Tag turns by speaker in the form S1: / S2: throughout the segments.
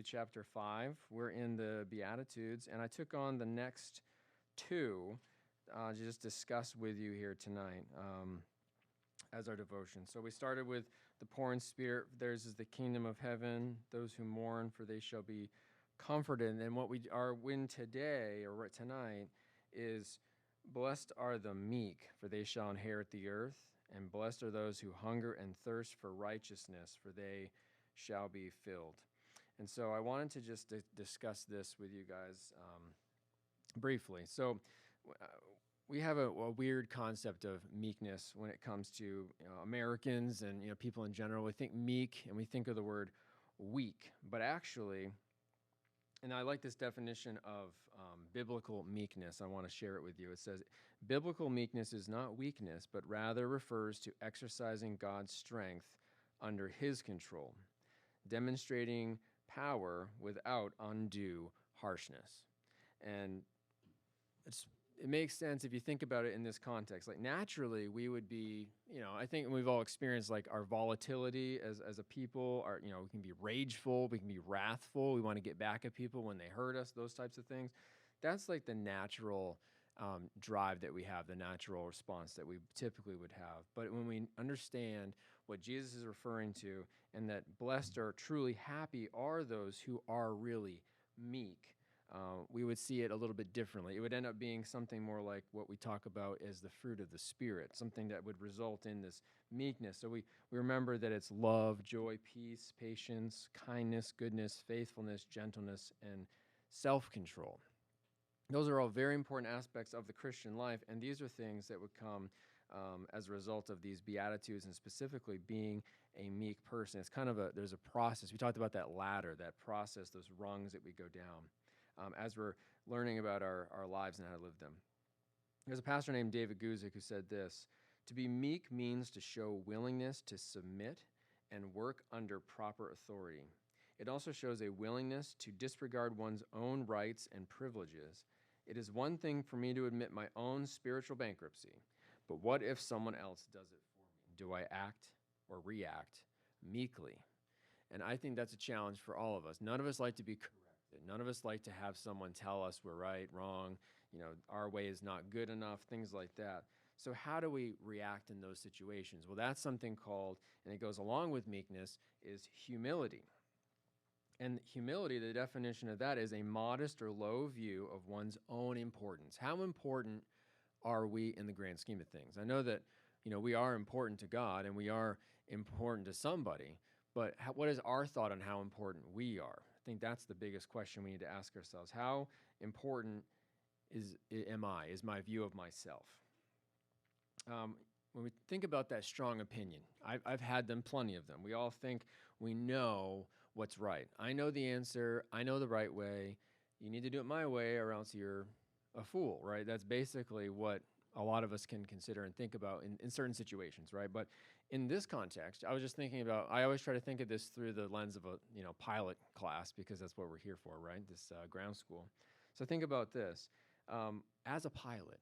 S1: chapter 5. We're in the Beatitudes, and I took on the next two to just discuss with you here tonight as our devotion. So we started with the poor in spirit. Theirs is the kingdom of heaven. Those who mourn, for they shall be comforted. And what we are in today, or tonight, is blessed are the meek, for they shall inherit the earth. And blessed are those who hunger and thirst for righteousness, for they shall be filled. And so I wanted to just discuss this with you guys briefly. So we have a weird concept of meekness when it comes to Americans and people in general. We think meek and we think of the word weak, but actually, and I like this definition of biblical meekness. I want to share it with you. It says, biblical meekness is not weakness, but rather refers to exercising God's strength under his control, demonstrating power without undue harshness. And it makes sense if you think about it in this context. Like naturally, we would be, I think we've all experienced like our volatility as a people. We can be rageful, we can be wrathful. We want to get back at people when they hurt us. Those types of things. That's like the natural drive that we have, the natural response that we typically would have. But when we understand what Jesus is referring to, and that blessed or truly happy are those who are really meek, we would see it a little bit differently. It would end up being something more like what we talk about as the fruit of the Spirit, something that would result in this meekness. So we remember that it's love, joy, peace, patience, kindness, goodness, faithfulness, gentleness, and self-control. Those are all very important aspects of the Christian life, and these are things that would come as a result of these Beatitudes, and specifically being a meek person. It's kind of there's a process. We talked about that ladder, that process, those rungs that we go down as we're learning about our lives and how to live them. There's a pastor named David Guzik who said this: to be meek means to show willingness to submit and work under proper authority. It also shows a willingness to disregard one's own rights and privileges. It is one thing for me to admit my own spiritual bankruptcy, but what if someone else does it for me? Do I act or react meekly? And I think that's a challenge for all of us. None of us like to be corrected. None of us like to have someone tell us we're right, wrong, our way is not good enough, things like that. So how do we react in those situations? Well, that's something called, and it goes along with meekness, is humility. And humility, the definition of that is a modest or low view of one's own importance. How important are we in the grand scheme of things? I know that, we are important to God and we are important to somebody, but what is our thought on how important we are? I think that's the biggest question we need to ask ourselves. How important am I? Is my view of myself? When we think about that strong opinion, I've had them, plenty of them. We all think we know what's right. I know the answer. I know the right way. You need to do it my way or else you're a fool, right? That's basically what a lot of us can consider and think about in certain situations, right? But in this context, I was just thinking about, I always try to think of this through the lens of a pilot class, because that's what we're here for, right? This ground school. So think about this. As a pilot,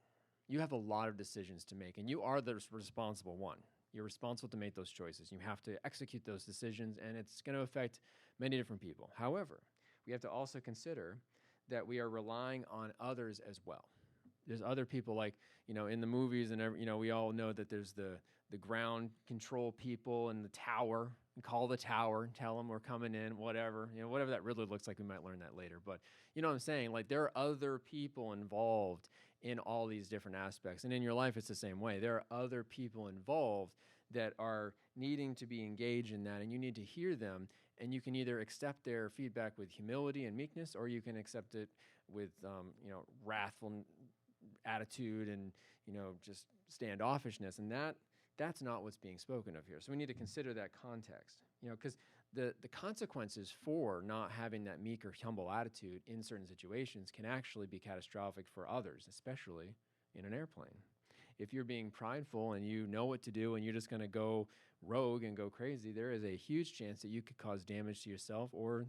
S1: you have a lot of decisions to make, and you are the responsible one. You're responsible to make those choices. You have to execute those decisions, and it's going to affect many different people. However, we have to also consider that we are relying on others as well. There's other people like, in the movies and, we all know that there's the ground control people and the tower. And call the tower and tell them we're coming in, whatever. Whatever that really looks like, we might learn that later. But you know what I'm saying? Like, there are other people involved in all these different aspects. And in your life, it's the same way. There are other people involved that are needing to be engaged in that, and you need to hear them. And you can either accept their feedback with humility and meekness, or you can accept it with, wrathful attitude and, just standoffishness. And that's not what's being spoken of here. So we need to consider that context, because the consequences for not having that meek or humble attitude in certain situations can actually be catastrophic for others, especially in an airplane. If you're being prideful and you know what to do and you're just going to go rogue and go crazy, there is a huge chance that you could cause damage to yourself or,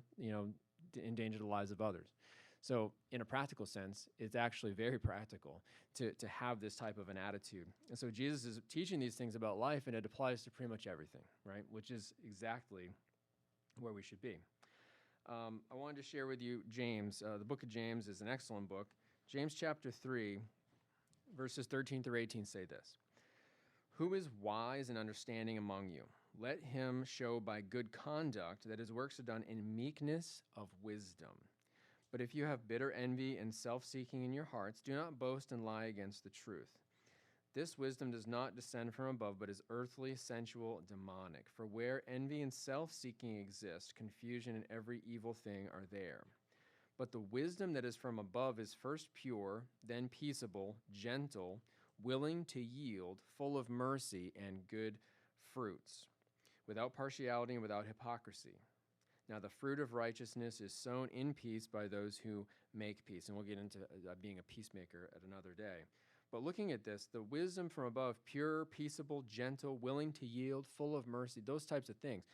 S1: endanger the lives of others. So in a practical sense, it's actually very practical to have this type of an attitude. And so Jesus is teaching these things about life, and it applies to pretty much everything, right? Which is exactly where we should be. I wanted to share with you James. The book of James is an excellent book. James chapter 3, verses 13 through 18 say this. Who is wise and understanding among you? Let him show by good conduct that his works are done in meekness of wisdom. But if you have bitter envy and self-seeking in your hearts, do not boast and lie against the truth. This wisdom does not descend from above, but is earthly, sensual, demonic. For where envy and self-seeking exist, confusion and every evil thing are there. But the wisdom that is from above is first pure, then peaceable, gentle, willing to yield, full of mercy and good fruits, without partiality and without hypocrisy. Now the fruit of righteousness is sown in peace by those who make peace. And we'll get into being a peacemaker at another day. But looking at this, the wisdom from above, pure, peaceable, gentle, willing to yield, full of mercy, those types of things,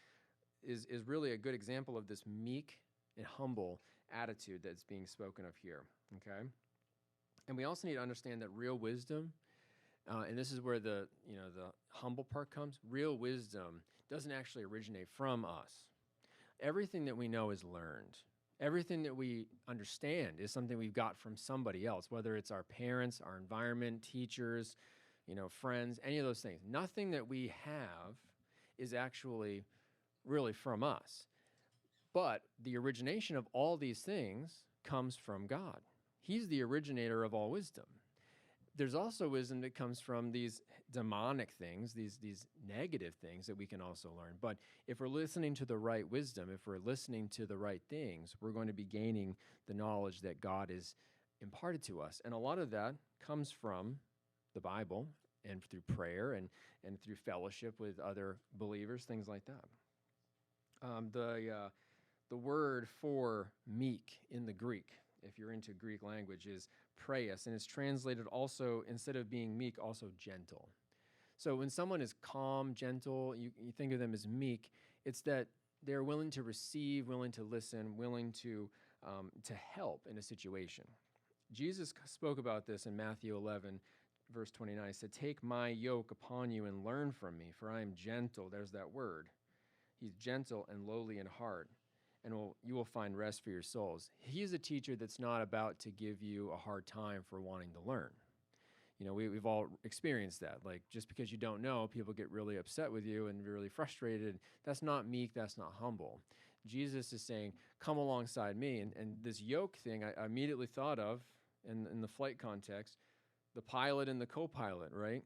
S1: is really a good example of this meek and humble attitude that's being spoken of here, okay? And we also need to understand that real wisdom, and this is where the humble part comes, real wisdom doesn't actually originate from us. Everything that we know is learned. Everything that we understand is something we've got from somebody else, whether it's our parents, our environment, teachers, friends, any of those things. Nothing that we have is actually really from us. But the origination of all these things comes from God. He's the originator of all wisdom. There's also wisdom that comes from these demonic things, these negative things that we can also learn. But if we're listening to the right wisdom, if we're listening to the right things, we're going to be gaining the knowledge that God has imparted to us. And a lot of that comes from the Bible and through prayer and through fellowship with other believers, things like that. The word for meek in the Greek, if you're into Greek language, is praeus, and it's translated also, instead of being meek, also gentle. So when someone is calm, gentle, you think of them as meek, it's that they're willing to receive, willing to listen, willing to help in a situation. Jesus spoke about this in Matthew 11, verse 29. He said, "Take my yoke upon you and learn from me, for I am gentle." There's that word. He's gentle and lowly in heart, and you will find rest for your souls. He's a teacher that's not about to give you a hard time for wanting to learn. We've all experienced that. Like, just because you don't know, people get really upset with you and really frustrated. That's not meek, that's not humble. Jesus is saying, come alongside me. And this yoke thing, I immediately thought of, in the flight context, the pilot and the co-pilot, right?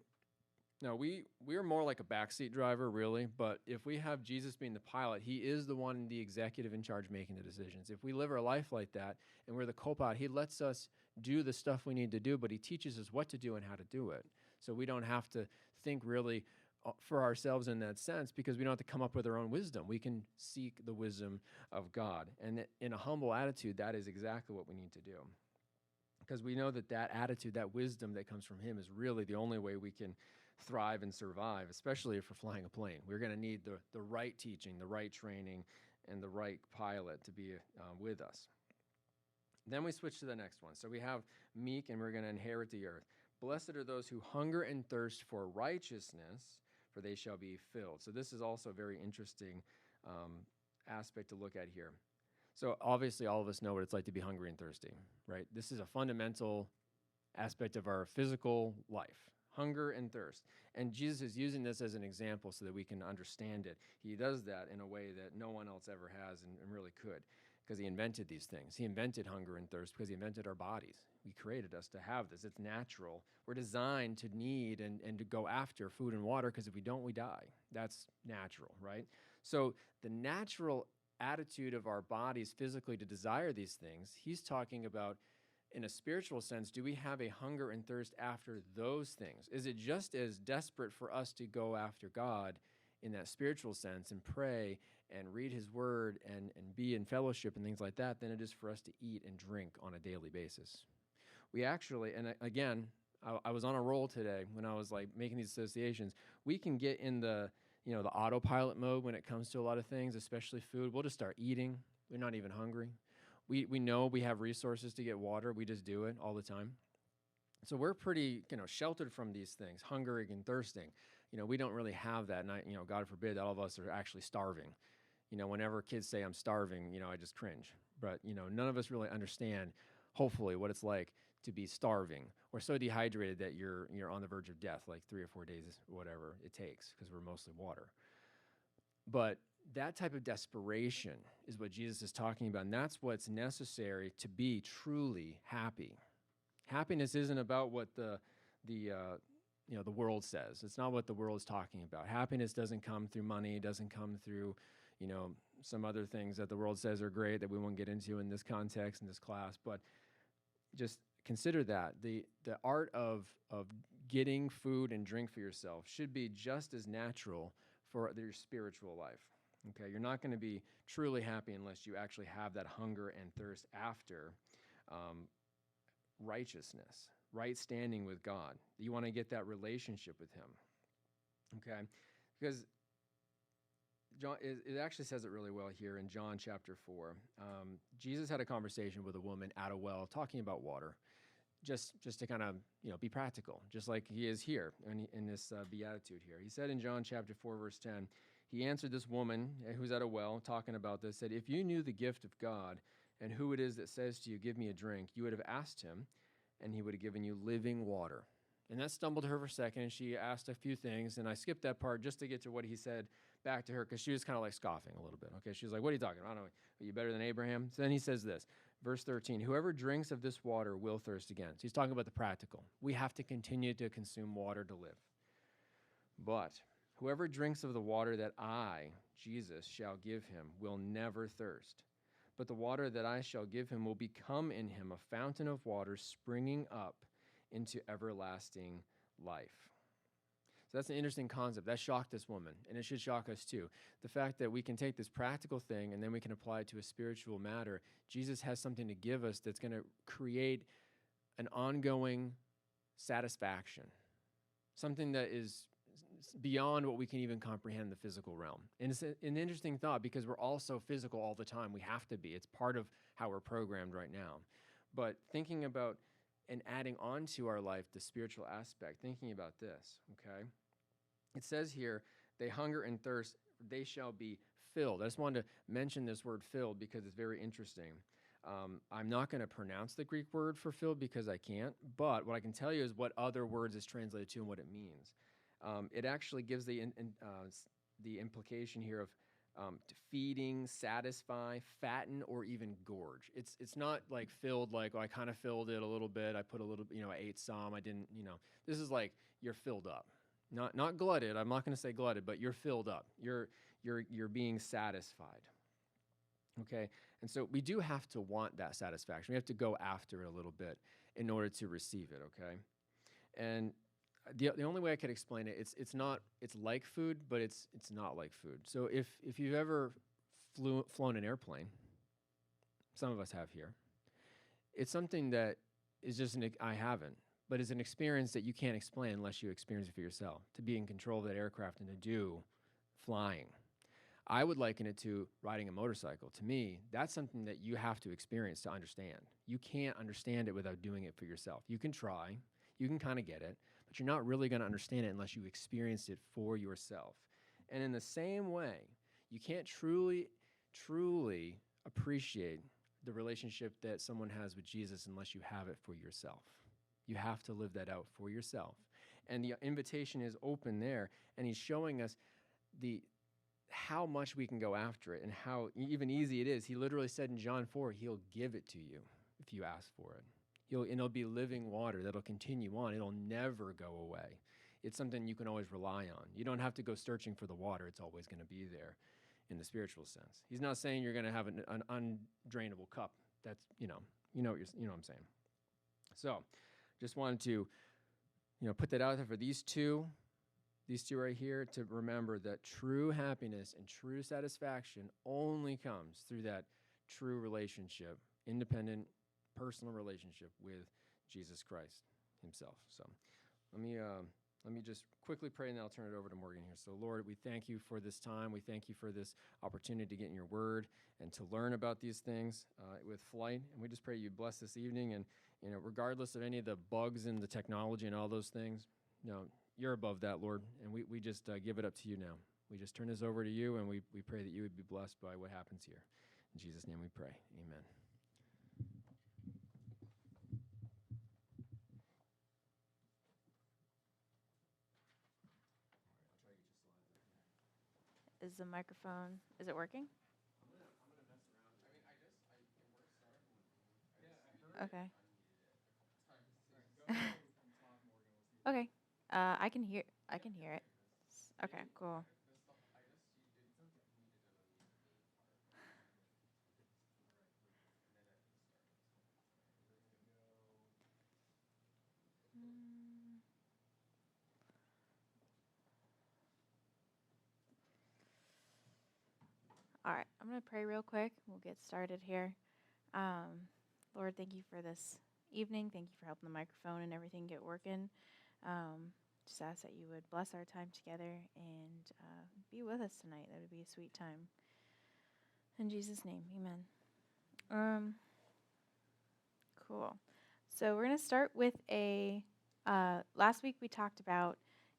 S1: Now, we are more like a backseat driver, really, but if we have Jesus being the pilot, he is the one, the executive in charge making the decisions. If we live our life like that and we're the co-pilot, he lets us do the stuff we need to do, but he teaches us what to do and how to do it. So we don't have to think really for ourselves in that sense, because we don't have to come up with our own wisdom. We can seek the wisdom of God. And in a humble attitude, that is exactly what we need to do. Because we know that attitude, that wisdom that comes from him is really the only way we can thrive and survive, especially if we're flying a plane. We're going to need the right teaching, the right training, and the right pilot to be with us. Then we switch to the next one. So we have meek, and we're going to inherit the earth. Blessed are those who hunger and thirst for righteousness, for they shall be filled. So this is also a very interesting aspect to look at here. So obviously all of us know what it's like to be hungry and thirsty, right? This is a fundamental aspect of our physical life. Hunger and thirst. And Jesus is using this as an example so that we can understand it. He does that in a way that no one else ever has and really could, because he invented these things. He invented hunger and thirst because he invented our bodies. He created us to have this. It's natural. We're designed to need and to go after food and water, because if we don't, we die. That's natural, right? So the natural attitude of our bodies physically to desire these things, he's talking about in a spiritual sense. Do we have a hunger and thirst after those things? Is it just as desperate for us to go after God in that spiritual sense and pray and read his word and be in fellowship and things like that than it is for us to eat and drink on a daily basis? We actually, and again, I was on a roll today when I was like making these associations. We can get in the autopilot mode when it comes to a lot of things, especially food. We'll just start eating. We're not even hungry. We know we have resources to get water. We just do it all the time. So we're pretty, sheltered from these things, hungering and thirsting. We don't really have that. And God forbid that all of us are actually starving. whenever kids say I'm starving, I just cringe. But, none of us really understand, hopefully, what it's like to be starving or so dehydrated that you're on the verge of death, like 3 or 4 days, whatever it takes, because we're mostly water. But that type of desperation is what Jesus is talking about, and that's what's necessary to be truly happy. Happiness isn't about what the world says. It's not what the world is talking about. Happiness doesn't come through money. It doesn't come through, some other things that the world says are great that we won't get into in this context, in this class. But just consider that. The art of getting food and drink for yourself should be just as natural for your spiritual life. Okay, you're not going to be truly happy unless you actually have that hunger and thirst after righteousness, right standing with God. You want to get that relationship with Him. Okay, because John, it actually says it really well here in John chapter 4. Jesus had a conversation with a woman at a well talking about water, just to kind of be practical, just like he is here in this beatitude here. He said in John chapter 4, verse 10, he answered this woman who's at a well talking about this, said, if you knew the gift of God and who it is that says to you, give me a drink, you would have asked him, and he would have given you living water. And that stumbled her for a second, and she asked a few things, and I skipped that part just to get to what he said back to her, because she was kind of like scoffing a little bit. Okay, she was like, what are you talking about? I don't know. Are you better than Abraham? So then he says this, verse 13, whoever drinks of this water will thirst again. So he's talking about the practical. We have to continue to consume water to live. But whoever drinks of the water that I, Jesus, shall give him will never thirst. But the water that I shall give him will become in him a fountain of water springing up into everlasting life. So that's an interesting concept. That shocked this woman, and it should shock us too. The fact that we can take this practical thing and then we can apply it to a spiritual matter. Jesus has something to give us that's going to create an ongoing satisfaction, something that is beyond what we can even comprehend in the physical realm. And it's an interesting thought because we're all so physical all the time. We have to be. It's part of how we're programmed right now. But thinking about and adding on to our life the spiritual aspect, thinking about this, okay? It says here, they hunger and thirst, they shall be filled. I just wanted to mention this word filled because it's very interesting. I'm not going to pronounce the Greek word for filled because I can't, but what I can tell you is what other words is translated to and what it means. It actually gives the implication here of to feeding, satisfy, fatten, or even gorge. It's not like filled like, oh, I kind of filled it a little bit. I put a little, I ate some. I didn't, This is like you're filled up, not glutted. I'm not going to say glutted, but you're filled up. You're being satisfied. Okay, and so we do have to want that satisfaction. We have to go after it a little bit in order to receive it. Okay, and the only way I could explain it, it's like food, but it's not like food. So if you've ever flown an airplane, some of us have here, it's something that is just I haven't, but it's an experience that you can't explain unless you experience it for yourself, to be in control of that aircraft and to do flying. I would liken it to riding a motorcycle. To me, that's something that you have to experience to understand. You can't understand it without doing it for yourself. You can try, you can kind of get it, but you're not really going to understand it unless you experience it for yourself. And in the same way, you can't truly appreciate the relationship that someone has with Jesus unless you have it for yourself. You have to live that out for yourself. And the invitation is open there, and he's showing us how much we can go after it and how even easy it is. He literally said in John 4, he'll give it to you if you ask for it. It'll be living water that'll continue on. It'll never go away. It's something you can always rely on. You don't have to go searching for the water. It's always going to be there in the spiritual sense. He's not saying you're going to have an undrainable cup. That's, you know what I'm saying. So just wanted to, put that out there for these two right here, to remember that true happiness and true satisfaction only comes through that true relationship, independent, personal relationship with Jesus Christ himself. So let me just quickly pray, and then I'll turn it over to Morgan here. So Lord, we thank you for this time. We thank you for this opportunity to get in your word and to learn about these things with Flight. And we just pray you bless this evening, and regardless of any of the bugs in the technology and all those things, you're above that, Lord, and we just give it up to you now. we just turn this over to you, and we pray that you would be blessed by what happens here. In Jesus' name we pray. Amen.
S2: Is the microphone, is it working?
S1: I'm gonna mess around. I mean, it works. Sorry.
S2: Okay.
S1: Sorry.
S2: Okay. I can hear it. Okay, cool. All right, I'm going to pray real quick. We'll get started here. Lord, thank you for this evening. Thank you for helping the microphone and everything get working. Just ask that you would bless our time together and be with us tonight. That would be a sweet time. In Jesus' name, amen. Cool. So we're going to start with last week we talked about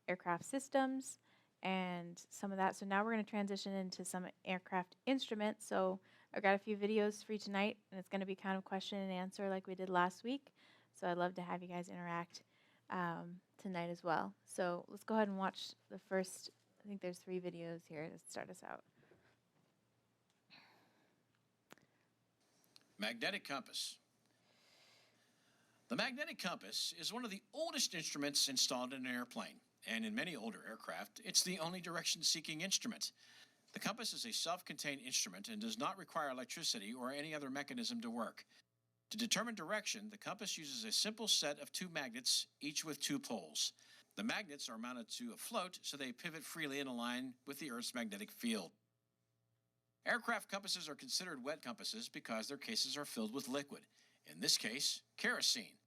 S2: aircraft systems and some of that. So now we're going to transition into some aircraft instruments. So I've got a few videos for you tonight, and it's going to be kind of question and answer like we did last week. So I'd love to have you guys interact tonight as well. So let's go ahead and watch the first, I think there's 3 videos here to start us out.
S3: Magnetic compass. The magnetic compass is one of the oldest instruments installed in an airplane, and in many older aircraft, it's the only direction-seeking instrument. The compass is a self-contained instrument and does not require electricity or any other mechanism to work. To determine direction, the compass uses a simple set of 2 magnets, each with 2 poles. The magnets are mounted to a float, so they pivot freely and align with the Earth's magnetic field. Aircraft compasses are considered wet compasses because their cases are filled with liquid, in this case, kerosene.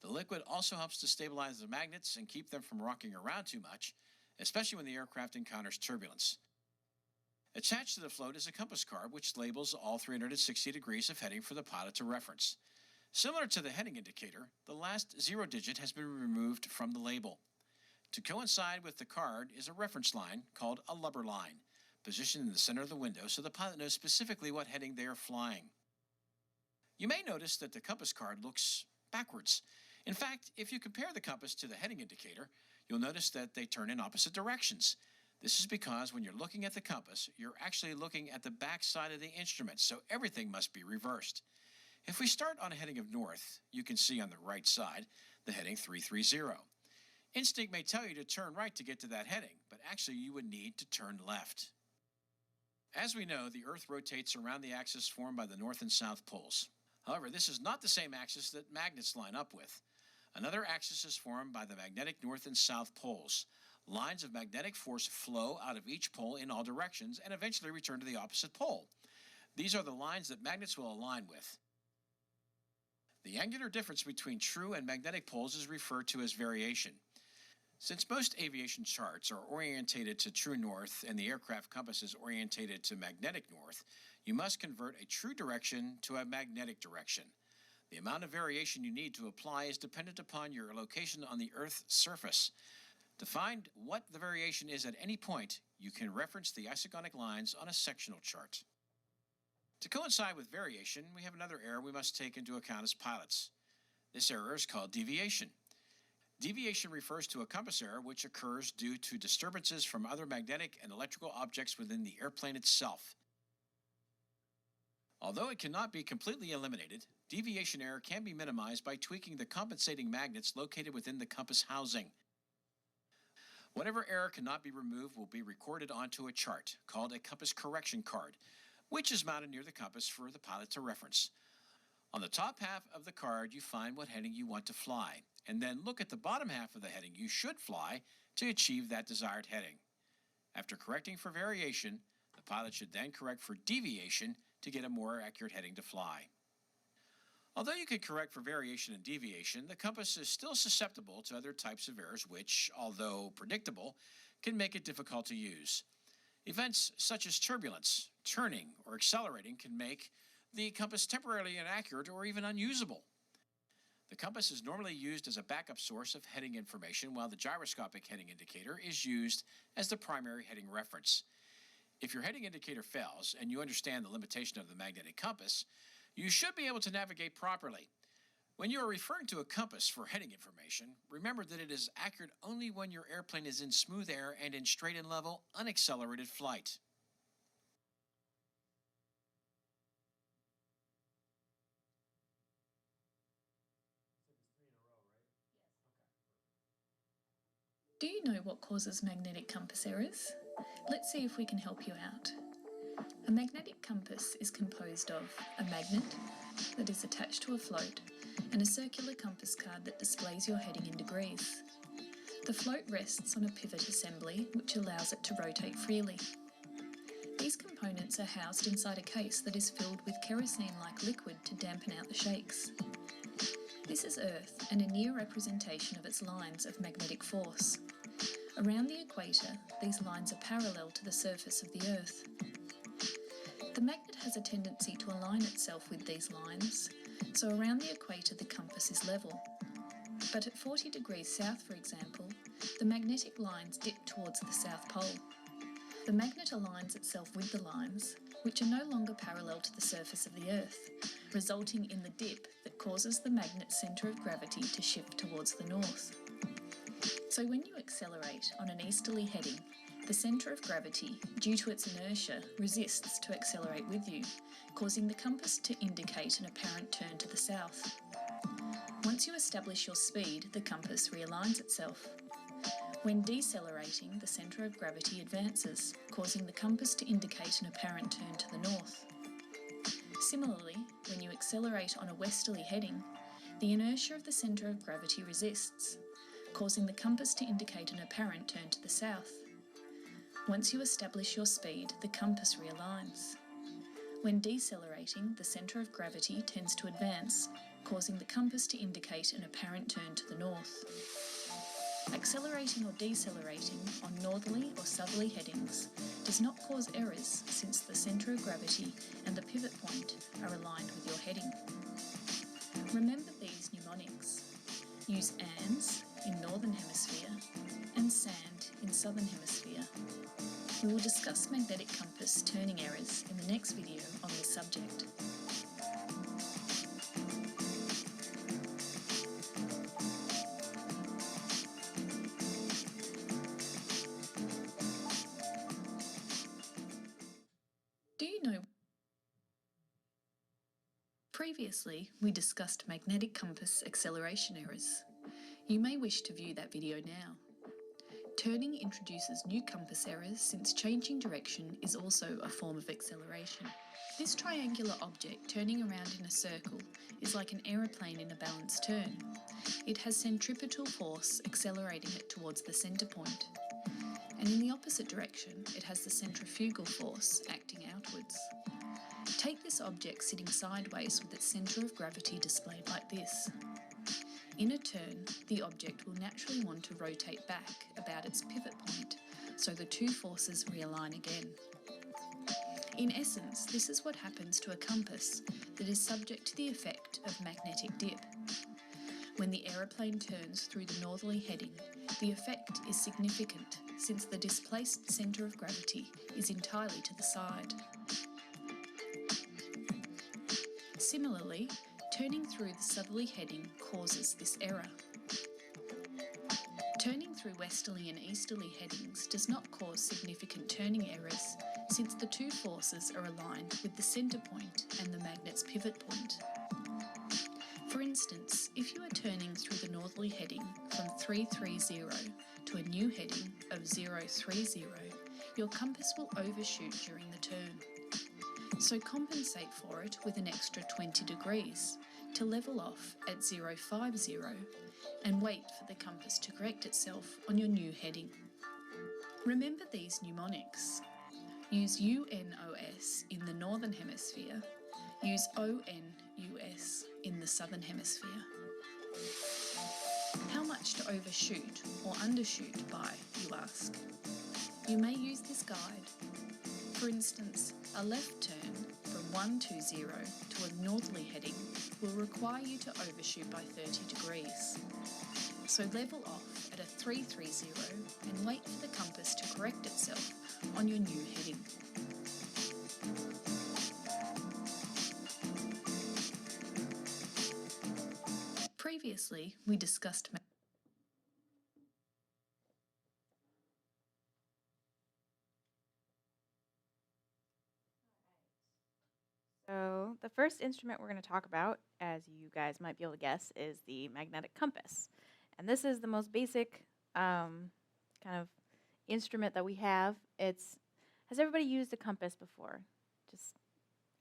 S3: The liquid also helps to stabilize the magnets and keep them from rocking around too much, especially when the aircraft encounters turbulence. Attached to the float is a compass card which labels all 360 degrees of heading for the pilot to reference. Similar to the heading indicator, the last 0 digit has been removed from the label. To coincide with the card is a reference line called a lubber line, positioned in the center of the window so the pilot knows specifically what heading they are flying. You may notice that the compass card looks backwards. In fact, if you compare the compass to the heading indicator, you'll notice that they turn in opposite directions. This is because when you're looking at the compass, you're actually looking at the back side of the instrument, so everything must be reversed. If we start on a heading of north, you can see on the right side the heading 330. Instinct may tell you to turn right to get to that heading, but actually you would need to turn left. As we know, the Earth rotates around the axis formed by the North and South poles. However, this is not the same axis that magnets line up with. Another axis is formed by the magnetic North and South poles. Lines of magnetic force flow out of each pole in all directions and eventually return to the opposite pole. These are the lines that magnets will align with. The angular difference between true and magnetic poles is referred to as variation. Since most aviation charts are orientated to true north and the aircraft compass is orientated to magnetic north, you must convert a true direction to a magnetic direction. The amount of variation you need to apply is dependent upon your location on the Earth's surface. To find what the variation is at any point, you can reference the isogonic lines on a sectional chart. To coincide with variation, we have another error we must take into account as pilots. This error is called deviation. Deviation refers to a compass error which occurs due to disturbances from other magnetic and electrical objects within the airplane itself. Although it cannot be completely eliminated, deviation error can be minimized by tweaking the compensating magnets located within the compass housing. Whatever error cannot be removed will be recorded onto a chart called a compass correction card, which is mounted near the compass for the pilot to reference. On the top half of the card, you find what heading you want to fly, and then look at the bottom half of the heading you should fly to achieve that desired heading. After correcting for variation, the pilot should then correct for deviation to get a more accurate heading to fly. Although you can correct for variation and deviation, the compass is still susceptible to other types of errors which, although predictable, can make it difficult to use. Events such as turbulence, turning, or accelerating can make the compass temporarily inaccurate or even unusable. The compass is normally used as a backup source of heading information, while the gyroscopic heading indicator is used as the primary heading reference. If your heading indicator fails and you understand the limitation of the magnetic compass, you should be able to navigate properly. When you are referring to a compass for heading information, remember that it is accurate only when your airplane is in smooth air and in straight and level, unaccelerated flight.
S4: Do you know what causes magnetic compass errors? Let's see if we can help you out. A magnetic compass is composed of a magnet that is attached to a float and a circular compass card that displays your heading in degrees. The float rests on a pivot assembly which allows it to rotate freely. These components are housed inside a case that is filled with kerosene-like liquid to dampen out the shakes. This is Earth and a near representation of its lines of magnetic force. Around the equator, these lines are parallel to the surface of the Earth. The magnet has a tendency to align itself with these lines, so around the equator the compass is level. But at 40 degrees south, for example, the magnetic lines dip towards the South Pole. The magnet aligns itself with the lines, which are no longer parallel to the surface of the Earth, resulting in the dip that causes the magnet's centre of gravity to shift towards the north. So when you accelerate on an easterly heading, the centre of gravity, due to its inertia, resists to accelerate with you, causing the compass to indicate an apparent turn to the south. Once you establish your speed, the compass realigns itself. When decelerating, the centre of gravity advances, causing the compass to indicate an apparent turn to the north. Similarly, when you accelerate on a westerly heading, the inertia of the centre of gravity resists, causing the compass to indicate an apparent turn to the south. Once you establish your speed, the compass realigns. When decelerating, the centre of gravity tends to advance, causing the compass to indicate an apparent turn to the north. Accelerating or decelerating on northerly or southerly headings does not cause errors, since the centre of gravity and the pivot point are aligned with your heading. Remember these mnemonics. Use ANDS in Northern Hemisphere and SAND in Southern Hemisphere. We will discuss magnetic compass turning errors in the next video on this subject. Do you know? Previously, we discussed magnetic compass acceleration errors. You may wish to view that video now. Turning introduces new compass errors, since changing direction is also a form of acceleration. This triangular object turning around in a circle is like an aeroplane in a balanced turn. It has centripetal force accelerating it towards the centre point. And in the opposite direction, it has the centrifugal force acting outwards. Take this object sitting sideways with its centre of gravity displayed like this. In a turn, the object will naturally want to rotate back about its pivot point, so the two forces realign again. In essence, this is what happens to a compass that is subject to the effect of magnetic dip. When the aeroplane turns through the northerly heading, the effect is significant, since the displaced centre of gravity is entirely to the side. Similarly, turning through the southerly heading causes this error. Turning through westerly and easterly headings does not cause significant turning errors, since the two forces are aligned with the centre point and the magnet's pivot point. For instance, if you are turning through the northerly heading from 330 to a new heading of 030, your compass will overshoot during the turn. So compensate for it with an extra 20 degrees to level off at 050 and wait for the compass to correct itself on your new heading. Remember these mnemonics. Use UNOS in the Northern Hemisphere. Use ONUS in the Southern Hemisphere. How much to overshoot or undershoot by, you ask? You may use this guide. For instance, a left turn from 120 to a northerly heading will require you to overshoot by 30 degrees. So level off at a 330 and wait for the compass to correct itself on your new heading. Previously, we discussed
S2: So the first instrument we're going to talk about, as you guys might be able to guess, is the magnetic compass. And this is the most basic kind of instrument that we have. Has everybody used a compass before? Just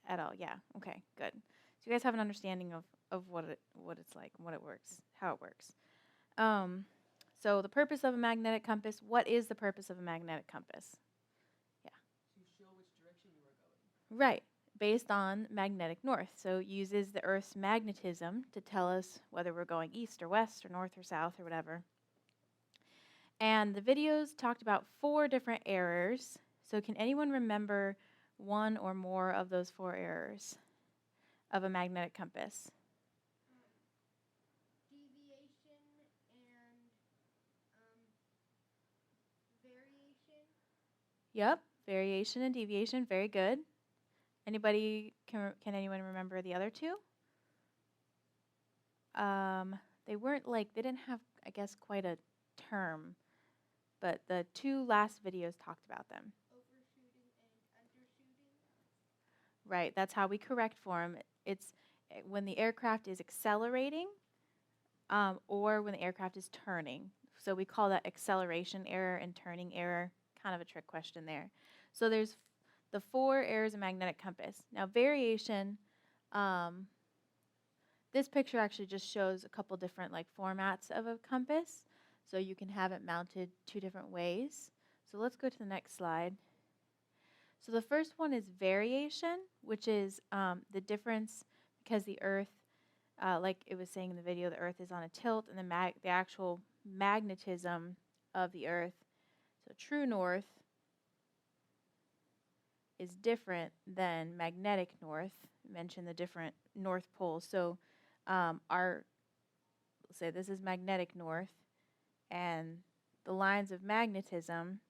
S2: at all? Yeah. Okay, good. So you guys have an understanding of what it's like, what it works, how it works. So the purpose of a magnetic compass, what is the purpose of a magnetic compass? Yeah.
S1: To show which direction you are going.
S2: Right. Based on magnetic north. So it uses the Earth's magnetism to tell us whether we're going east or west or north or south or whatever. And the videos talked about 4 different errors. So can anyone remember one or more of those 4 errors of a magnetic compass?
S5: Deviation and variation.
S2: Yep, variation and deviation, very good. Anybody, can anyone remember the other 2? They didn't have, I guess, quite a term, but the 2 last videos talked about them.
S5: Overshooting and undershooting.
S2: Right, that's how we correct for them. It's when the aircraft is accelerating or when the aircraft is turning. So we call that acceleration error and turning error, kind of a trick question there. So there's the 4 errors of magnetic compass. Now variation, this picture actually just shows a couple different formats of a compass. So you can have it mounted 2 different ways. So let's go to the next slide. So the first one is variation, which is the difference because the Earth, like it was saying in the video, the Earth is on a tilt, and the actual magnetism of the Earth, so true north, is different than magnetic north. Mention the different north poles. So let's say this is magnetic north, and the lines of magnetism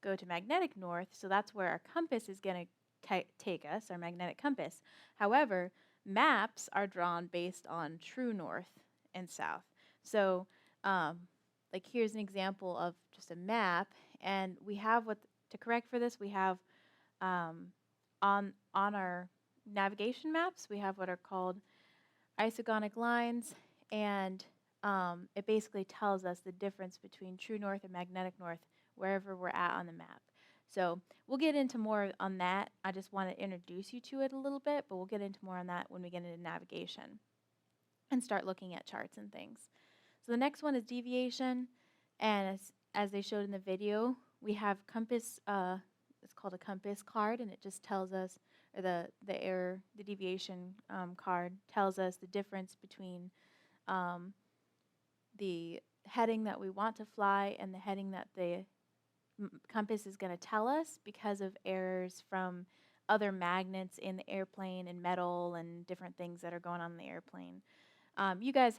S2: go to magnetic north, so that's where our compass is going to take us, our magnetic compass. However, maps are drawn based on true north and south. So here's an example of just a map, and we have to correct for this, we have on our navigation maps, we have what are called isogonic lines, and it basically tells us the difference between true north and magnetic north wherever we're at on the map. So we'll get into more on that. I just want to introduce you to it a little bit, but we'll get into more on that when we get into navigation and start looking at charts and things. So the next one is deviation, and as they showed in the video, we have compass, it's called a compass card, and it just tells us, or the error, the deviation card tells us the difference between the heading that we want to fly and the heading that the compass is going to tell us because of errors from other magnets in the airplane and metal and different things that are going on in the airplane. You guys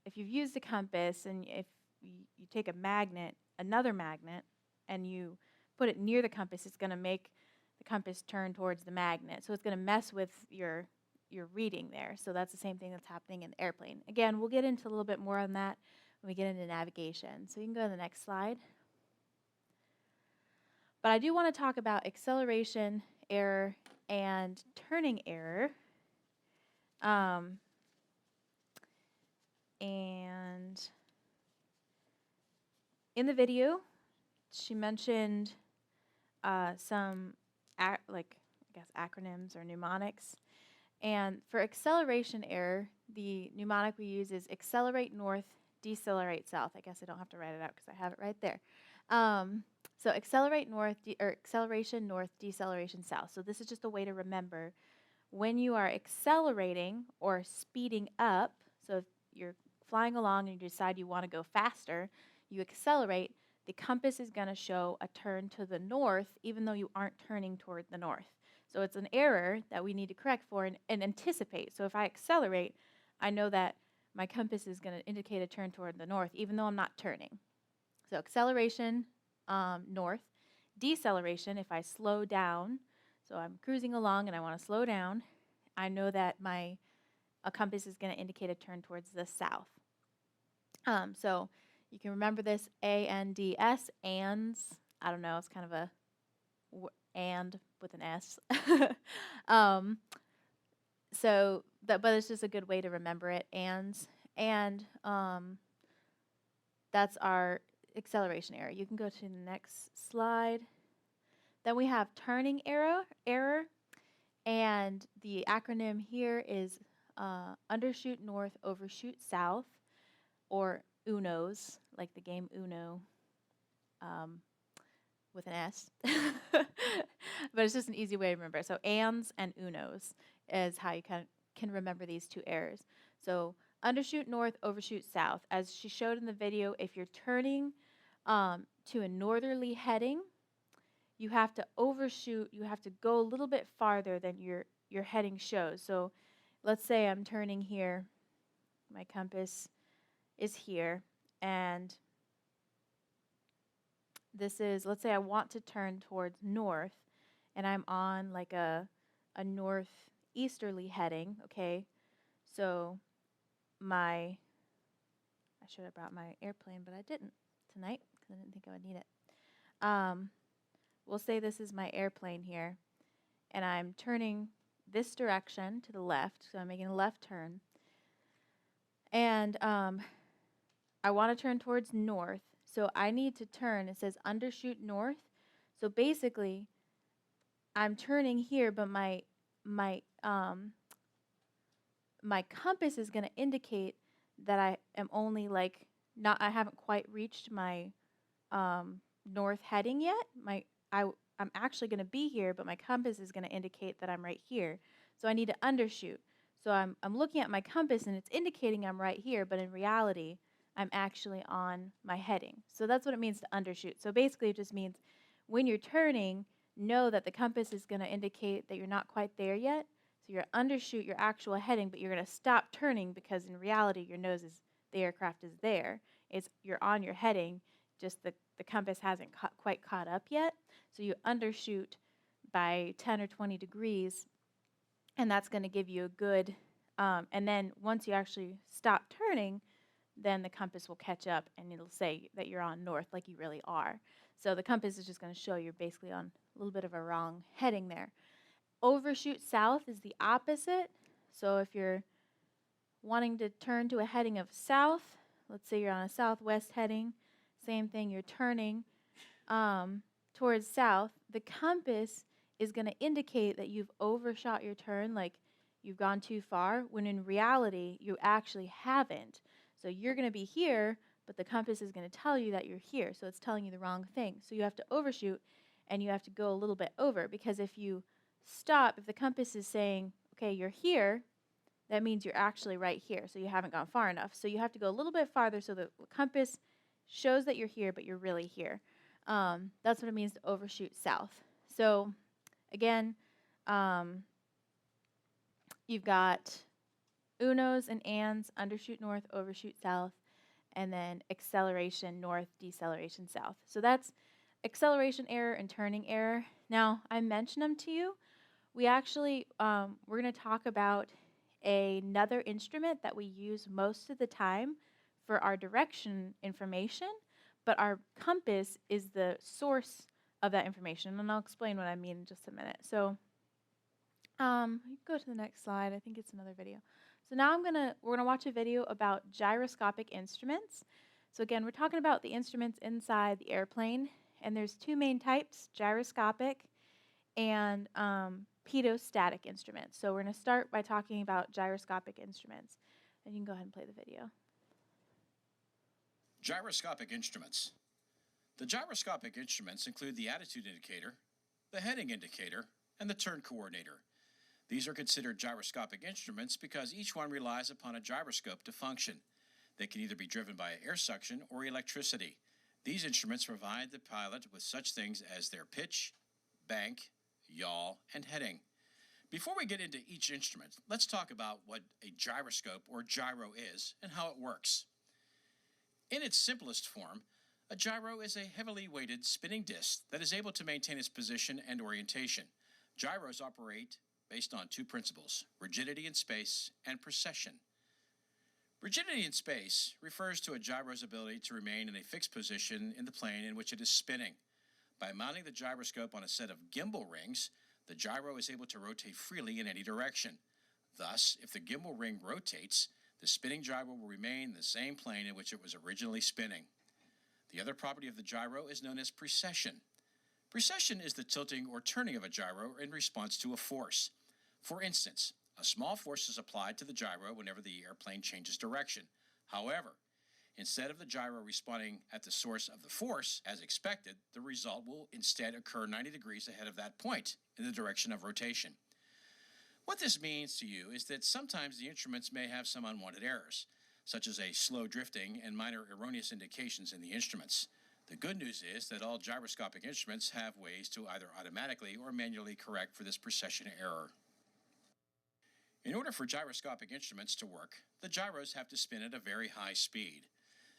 S2: if you've used a compass, and if you take a magnet, another magnet, and you put it near the compass, it's going to make the compass turn towards the magnet. So it's going to mess with your reading there. So that's the same thing that's happening in the airplane. Again, we'll get into a little bit more on that when we get into navigation. So you can go to the next slide. But I do want to talk about acceleration error and turning error. And in the video, she mentioned some acronyms or mnemonics. And for acceleration error, the mnemonic we use is accelerate north, decelerate south. I guess I don't have to write it out because I have it right there. So accelerate north, or acceleration north, deceleration south. So this is just a way to remember when you are accelerating or speeding up. So if you're flying along and you decide you want to go faster, you accelerate. The compass is going to show a turn to the north, even though you aren't turning toward the north. So it's an error that we need to correct for and anticipate. So if I accelerate, I know that my compass is going to indicate a turn toward the north, even though I'm not turning. So acceleration, north. Deceleration, if I slow down, so I'm cruising along and I want to slow down, I know that my compass is going to indicate a turn towards the south. So you can remember this ANDS, ands. I don't know, it's kind of a and with an S. But it's just a good way to remember it, ands. And that's our acceleration error. You can go to the next slide. Then we have turning error, and the acronym here is undershoot north, overshoot south, or UNOs, like the game Uno, with an S. But it's just an easy way to remember. So ands and UNOs is how you can remember these two errors. So undershoot north, overshoot south. As she showed in the video, if you're turning to a northerly heading, you have to overshoot, you have to go a little bit farther than your heading shows. So let's say I'm turning here, my compass is here, and this is, let's say I want to turn towards north, and I'm on like a northeasterly heading, okay? So I should have brought my airplane, but I didn't tonight because I didn't think I would need it. We'll say this is my airplane here, and I'm turning this direction to the left, so I'm making a left turn. And I want to turn towards north, so I need to turn. It says undershoot north. So basically, I'm turning here, but my compass is going to indicate that I am only I haven't quite reached my north heading yet. I'm actually going to be here, but my compass is going to indicate that I'm right here. So I need to undershoot. So I'm looking at my compass and it's indicating I'm right here, but in reality, I'm actually on my heading. So that's what it means to undershoot. So basically it just means when you're turning, know that the compass is going to indicate that you're not quite there yet. So you're undershoot your actual heading, but you're going to stop turning because in reality the aircraft is there. You're on your heading, just the compass hasn't quite caught up yet. So you undershoot by 10 or 20 degrees, and that's going to give you a good, and then once you actually stop turning, then the compass will catch up and it'll say that you're on north like you really are. So the compass is just going to show you're basically on a little bit of a wrong heading there. Overshoot south is the opposite. So if you're wanting to turn to a heading of south, let's say you're on a southwest heading, same thing, you're turning towards south, the compass is going to indicate that you've overshot your turn, like you've gone too far, when in reality, you actually haven't. So you're going to be here, but the compass is going to tell you that you're here, so it's telling you the wrong thing. So you have to overshoot, and you have to go a little bit over, because if you stop, if the compass is saying, okay, you're here, that means you're actually right here, so you haven't gone far enough. So you have to go a little bit farther so the compass shows that you're here, but you're really here. That's what it means to overshoot south. So again, you've got UNOs and ANDs, undershoot north, overshoot south, and then acceleration north, deceleration south. So that's acceleration error and turning error. Now, I mentioned them to you. We actually, we're going to talk about another instrument that we use most of the time for our direction information, but our compass is the source of that information, and I'll explain what I mean in just a minute. So you go to the next slide. I think it's another video. So now we're gonna watch a video about gyroscopic instruments. So again, we're talking about the instruments inside the airplane, and there's two main types: gyroscopic and pedostatic instruments. So we're gonna start by talking about gyroscopic instruments, and you can go ahead and play the video.
S3: Gyroscopic instruments. The gyroscopic instruments include the attitude indicator, the heading indicator, and the turn coordinator. These are considered gyroscopic instruments because each one relies upon a gyroscope to function. They can either be driven by air suction or electricity. These instruments provide the pilot with such things as their pitch, bank, yaw, and heading. Before we get into each instrument, let's talk about what a gyroscope or gyro is and how it works. In its simplest form, a gyro is a heavily weighted spinning disc that is able to maintain its position and orientation. Gyros operate based on two principles: rigidity in space and precession. Rigidity in space refers to a gyro's ability to remain in a fixed position in the plane in which it is spinning. By mounting the gyroscope on a set of gimbal rings, the gyro is able to rotate freely in any direction. Thus, if the gimbal ring rotates, the spinning gyro will remain in the same plane in which it was originally spinning. The other property of the gyro is known as precession. Precession is the tilting or turning of a gyro in response to a force. For instance, a small force is applied to the gyro whenever the airplane changes direction. However, instead of the gyro responding at the source of the force, as expected, the result will instead occur 90 degrees ahead of that point in the direction of rotation. What this means to you is that sometimes the instruments may have some unwanted errors, such as a slow drifting and minor erroneous indications in the instruments. The good news is that all gyroscopic instruments have ways to either automatically or manually correct for this precession error. In order for gyroscopic instruments to work, the gyros have to spin at a very high speed.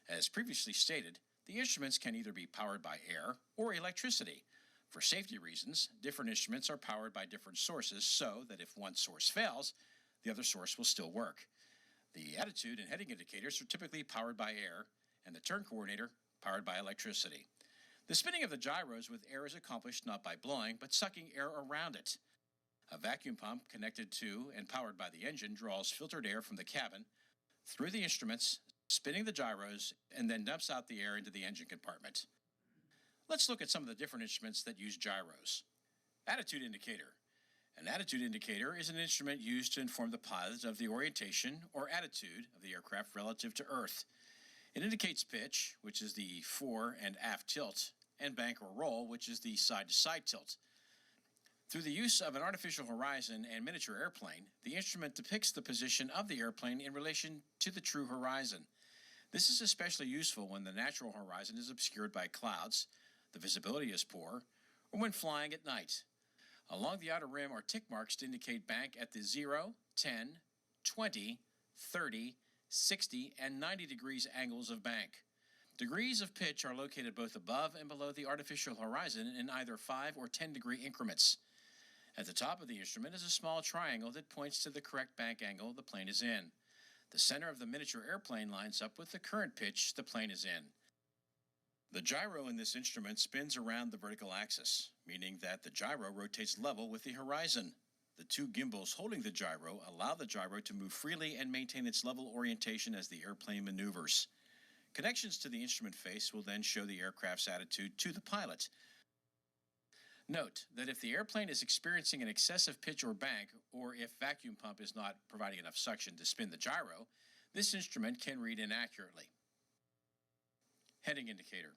S3: As previously stated, the instruments can either be powered by air or electricity. For safety reasons, different instruments are powered by different sources so that if one source fails, the other source will still work. The attitude and heading indicators are typically powered by air, and the turn coordinator powered by electricity. The spinning of the gyros with air is accomplished not by blowing, but sucking air around it. A vacuum pump connected to and powered by the engine draws filtered air from the cabin through the instruments, spinning the gyros, and then dumps out the air into the engine compartment. Let's look at some of the different instruments that use gyros. Attitude indicator. An attitude indicator is an instrument used to inform the pilot of the orientation or attitude of the aircraft relative to Earth. It indicates pitch, which is the fore and aft tilt, and bank or roll, which is the side-to-side tilt. Through the use of an artificial horizon and miniature airplane, the instrument depicts the position of the airplane in relation to the true horizon. This is especially useful when the natural horizon is obscured by clouds, the visibility is poor, or when flying at night. Along the outer rim are tick marks to indicate bank at the 0, 10, 20, 30, 60, and 90 degrees angles of bank. Degrees of pitch are located both above and below the artificial horizon in either 5 or 10 degree increments. At the top of the instrument is a small triangle that points to the correct bank angle the plane is in. The center of the miniature airplane lines up with the current pitch the plane is in. The gyro in this instrument spins around the vertical axis, meaning that the gyro rotates level with the horizon. The two gimbals holding the gyro allow the gyro to move freely and maintain its level orientation as the airplane maneuvers. Connections to the instrument face will then show the aircraft's attitude to the pilot. Note that if the airplane is experiencing an excessive pitch or bank, or if vacuum pump is not providing enough suction to spin the gyro, this instrument can read inaccurately. Heading indicator.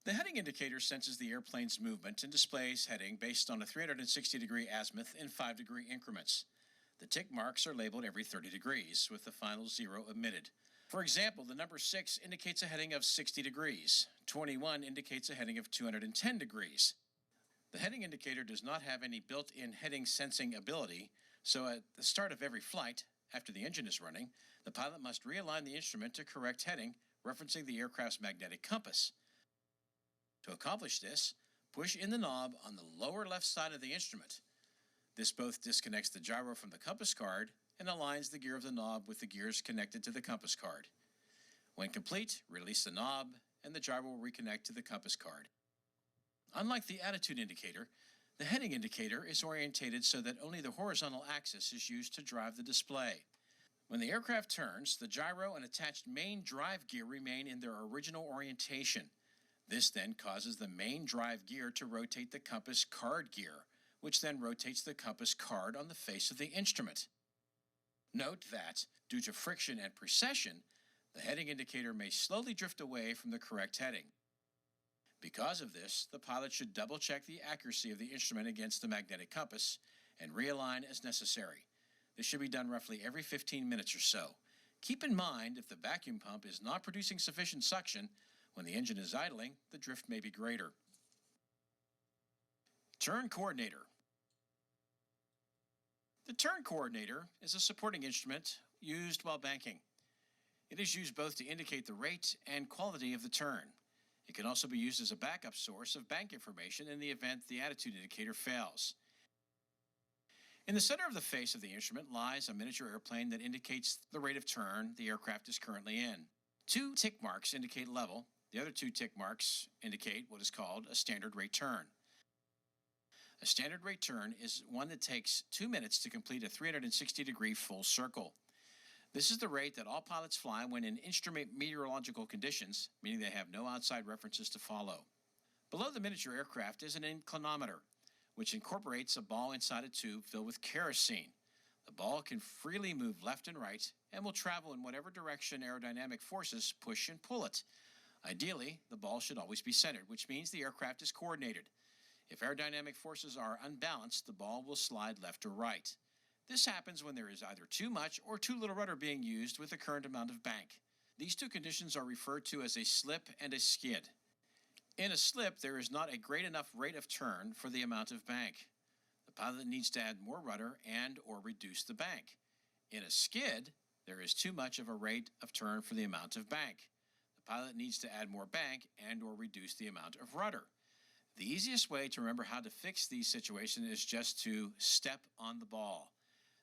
S3: The heading indicator senses the airplane's movement and displays heading based on a 360-degree azimuth in 5-degree increments. The tick marks are labeled every 30 degrees, with the final 0 omitted. For example, the number 6 indicates a heading of 60 degrees. 21 indicates a heading of 210 degrees. The heading indicator does not have any built-in heading sensing ability, so at the start of every flight, after the engine is running, the pilot must realign the instrument to correct heading, referencing the aircraft's magnetic compass. To accomplish this, push in the knob on the lower left side of the instrument. This both disconnects the gyro from the compass card and aligns the gear of the knob with the gears connected to the compass card. When complete, release the knob and the gyro will reconnect to the compass card. Unlike the attitude indicator, the heading indicator is orientated so that only the horizontal axis is used to drive the display. When the aircraft turns, the gyro and attached main drive gear remain in their original orientation. This then causes the main drive gear to rotate the compass card gear, which then rotates the compass card on the face of the instrument. Note that, due to friction and precession, the heading indicator may slowly drift away from the correct heading. Because of this, the pilot should double-check the accuracy of the instrument against the magnetic compass and realign as necessary. This should be done roughly every 15 minutes or so. Keep in mind, if the vacuum pump is not producing sufficient suction, when the engine is idling, the drift may be greater. turn coordinator. The turn coordinator is a supporting instrument used while banking. It is used both to indicate the rate and quality of the turn. It can also be used as a backup source of bank information in the event the attitude indicator fails. In the center of the face of the instrument lies a miniature airplane that indicates the rate of turn the aircraft is currently in. 2 tick marks indicate level. The other 2 tick marks indicate what is called a standard rate turn. A standard rate turn is one that takes 2 minutes to complete a 360-degree full circle. This is the rate that all pilots fly when in instrument meteorological conditions, meaning they have no outside references to follow. Below the miniature aircraft is an inclinometer, which incorporates a ball inside a tube filled with kerosene. The ball can freely move left and right and will travel in whatever direction aerodynamic forces push and pull it. Ideally, the ball should always be centered, which means the aircraft is coordinated. If aerodynamic forces are unbalanced, the ball will slide left or right. This happens when there is either too much or too little rudder being used with the current amount of bank. These 2 conditions are referred to as a slip and a skid. In a slip, there is not a great enough rate of turn for the amount of bank. The pilot needs to add more rudder and or reduce the bank. In a skid, there is too much of a rate of turn for the amount of bank. The pilot needs to add more bank and or reduce the amount of rudder. The easiest way to remember how to fix these situations is just to step on the ball.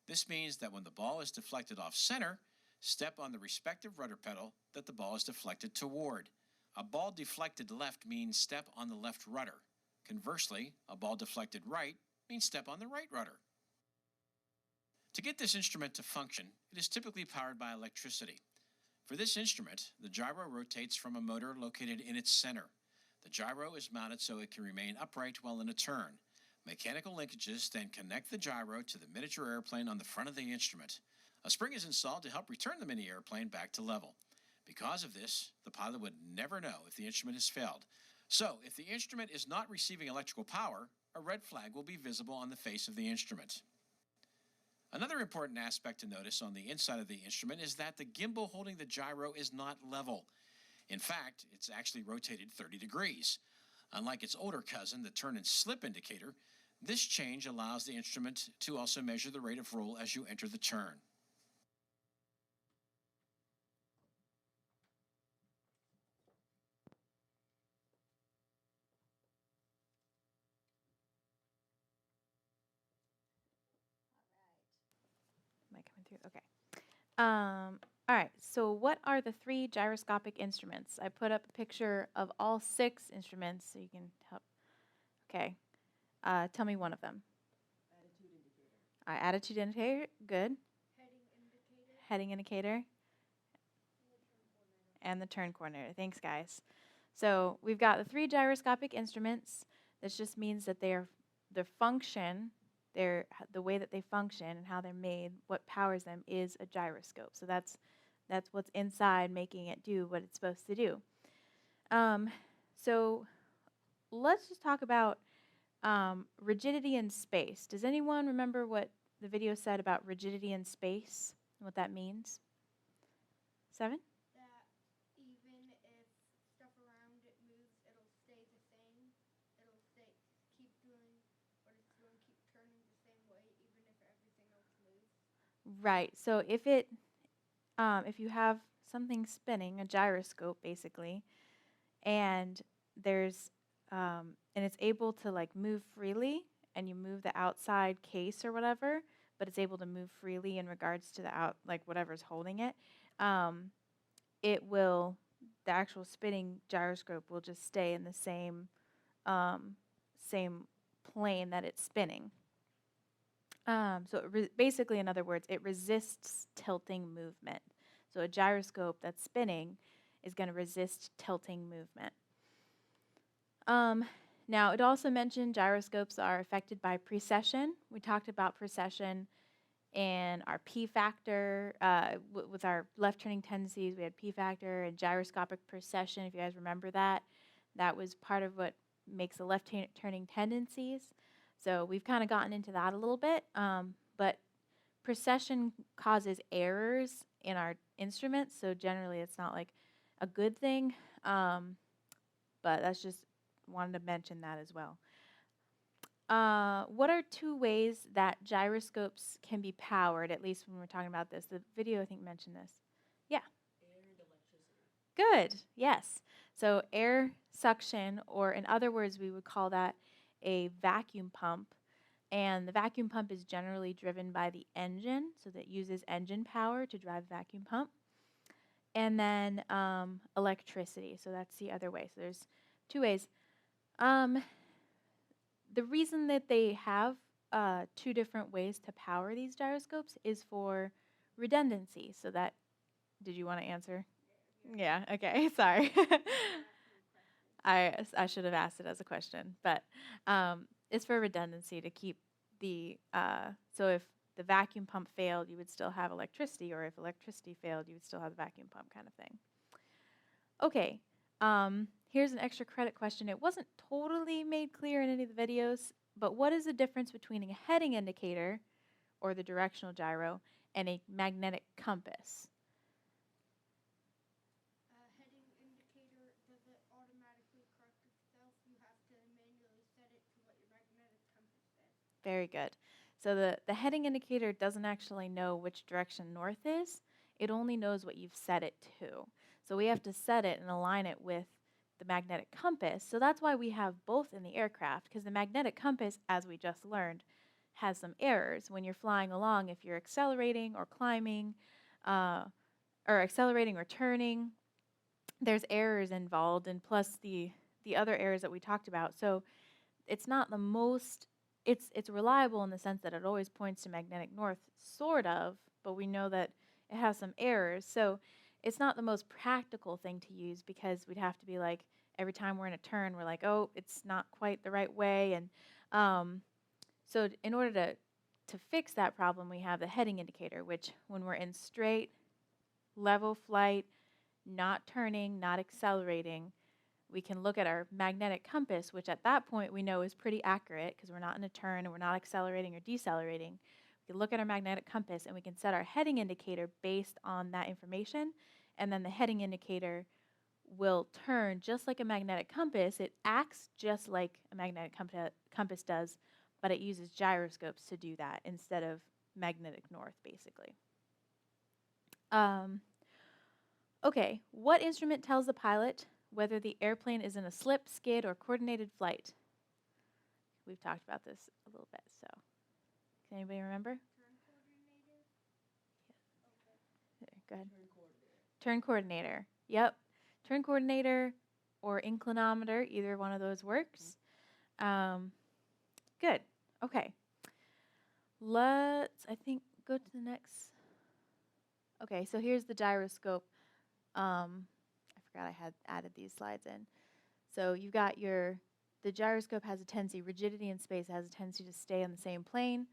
S3: This means that when the ball is deflected off center, step on the respective rudder pedal that the ball is deflected toward. A ball deflected left means step on the left rudder. Conversely, a ball deflected right means step on the right rudder. To get this instrument to function, it is typically powered by electricity. For this instrument, the gyro rotates from a motor located in its center. The gyro is mounted so it can remain upright while in a turn. Mechanical linkages then connect the gyro to the miniature airplane on the front of the instrument. A spring is installed to help return the mini airplane back to level. Because of this, the pilot would never know if the instrument has failed. So, if the instrument is not receiving electrical power, a red flag will be visible on the face of the instrument. Another important aspect to notice on the inside of the instrument is that the gimbal holding the gyro is not level. In fact, it's actually rotated 30 degrees. Unlike its older cousin, the turn and slip indicator, this change allows the instrument to also measure the rate of roll as you enter the turn.
S2: Am I coming through? Okay. All right. So what are the 3 gyroscopic instruments? I put up a picture of all 6 instruments so you can help. Okay. Tell me one of them. Attitude indicator. Good. Heading indicator. And the turn coordinator. Thanks, guys. So we've got the 3 gyroscopic instruments. This just means that their function, the way that they function and how they're made, what powers them is a gyroscope. So that's what's inside making it do what it's supposed to do. So let's just talk about rigidity in space. Does anyone remember what the video said about rigidity in space and what that means? 7?
S5: That even if stuff around it moves, it'll stay the same. Keep doing what it's doing, keep turning the same way, even if everything else moves.
S2: Right. So if you have something spinning, a gyroscope basically, and and it's able to like move freely, and you move the outside case or whatever, but it's able to move freely in regards to whatever's holding it. The actual spinning gyroscope will just stay in the same plane that it's spinning. So basically, in other words, it resists tilting movement. So a gyroscope that's spinning is going to resist tilting movement. Now, it also mentioned gyroscopes are affected by precession. We talked about precession in our P factor. With our left turning tendencies, we had P factor and gyroscopic precession, if you guys remember that. That was part of what makes the left turning tendencies. So we've kind of gotten into that a little bit, but precession causes errors in our instruments, so generally it's not like a good thing, but that's just wanted to mention that as well. what are two ways that gyroscopes can be powered, at least when we're talking about this? The video, I think, mentioned this. Yeah. Good. Yes. So air suction, or in other words, we would call that a vacuum pump. And the vacuum pump is generally driven by the engine, so that uses engine power to drive the vacuum pump. And then electricity, so that's the other way. So there's two ways. The reason that they have two different ways to power these gyroscopes is for redundancy. So that, did you want to answer? Yeah, okay, sorry. I should have asked it as a question, but it's for redundancy to keep the, so if the vacuum pump failed, you would still have electricity, or if electricity failed, you would still have the vacuum pump kind of thing. Okay, here's an extra credit question. It wasn't totally made clear in any of the videos, but what is the difference between a heading indicator, or the directional gyro, and a magnetic compass?
S5: Heading indicator doesn't automatically correct itself. You have to manually set it to what your magnetic compass says.
S2: Very good. So the heading indicator doesn't actually know which direction north is. It only knows what you've set it to. So we have to set it and align it with the magnetic compass. So that's why we have both in the aircraft, because the magnetic compass, as we just learned, has some errors. When you're flying along, if you're accelerating or climbing, or accelerating or turning, there's errors involved, and plus the other errors that we talked about. So it's not the most, it's reliable in the sense that it always points to magnetic north, sort of, but we know that it has some errors. So it's not the most practical thing to use, because we'd have to be like, every time we're in a turn, we're like, oh, it's not quite the right way. And so in order to fix that problem, we have the heading indicator, which when we're in straight, level flight, not turning, not accelerating, we can look at our magnetic compass, which at that point we know is pretty accurate because we're not in a turn and we're not accelerating or decelerating. We can look at our magnetic compass and we can set our heading indicator based on that information, and then the heading indicator will turn just like a magnetic compass. It acts just like a magnetic compass does, but it uses gyroscopes to do that instead of magnetic north, basically. Okay, what instrument tells the pilot whether the airplane is in a slip, skid, or coordinated flight? We've talked about this a little bit, so can anybody remember?
S5: Turn coordinator.
S2: There, go ahead. Turn coordinator. Yep. Turn coordinator or inclinometer, either one of those works. Good. Okay. Let's, I think, go to the next. Okay, so here's the gyroscope. I forgot I had added these slides in. So you've got the gyroscope has a tendency, rigidity in space has a tendency to stay on the same plane.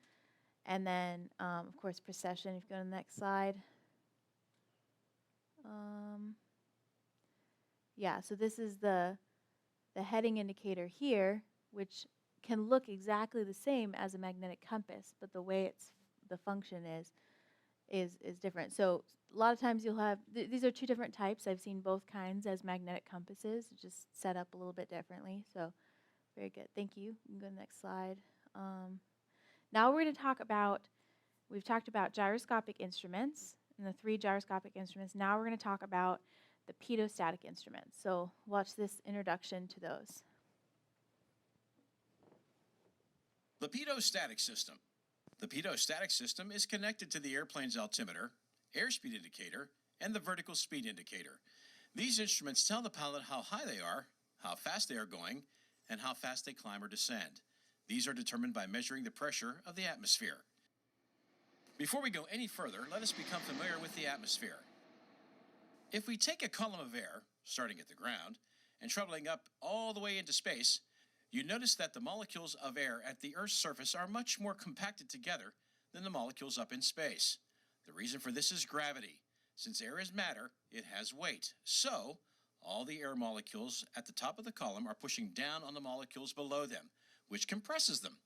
S2: And then, of course, precession, if you go to the next slide. Yeah, so this is the heading indicator here, which can look exactly the same as a magnetic compass, but the way the function is different. So a lot of times you'll have, these are two different types. I've seen both kinds as magnetic compasses, just set up a little bit differently. So very good. Thank you. You can go to the next slide. Now we're going to talk about, we've talked about gyroscopic instruments and the 3 gyroscopic instruments. Now we're going to talk about the pitot-static instruments. So watch this introduction to those.
S3: The pitot-static system. The pitot-static system is connected to the airplane's altimeter, airspeed indicator, and the vertical speed indicator. These instruments tell the pilot how high they are, how fast they are going, and how fast they climb or descend. These are determined by measuring the pressure of the atmosphere. Before we go any further, let us become familiar with the atmosphere. If we take a column of air, starting at the ground, and traveling up all the way into space, you notice that the molecules of air at the Earth's surface are much more compacted together than the molecules up in space. The reason for this is gravity. Since air is matter, it has weight. So, all the air molecules at the top of the column are pushing down on the molecules below them, which compresses them.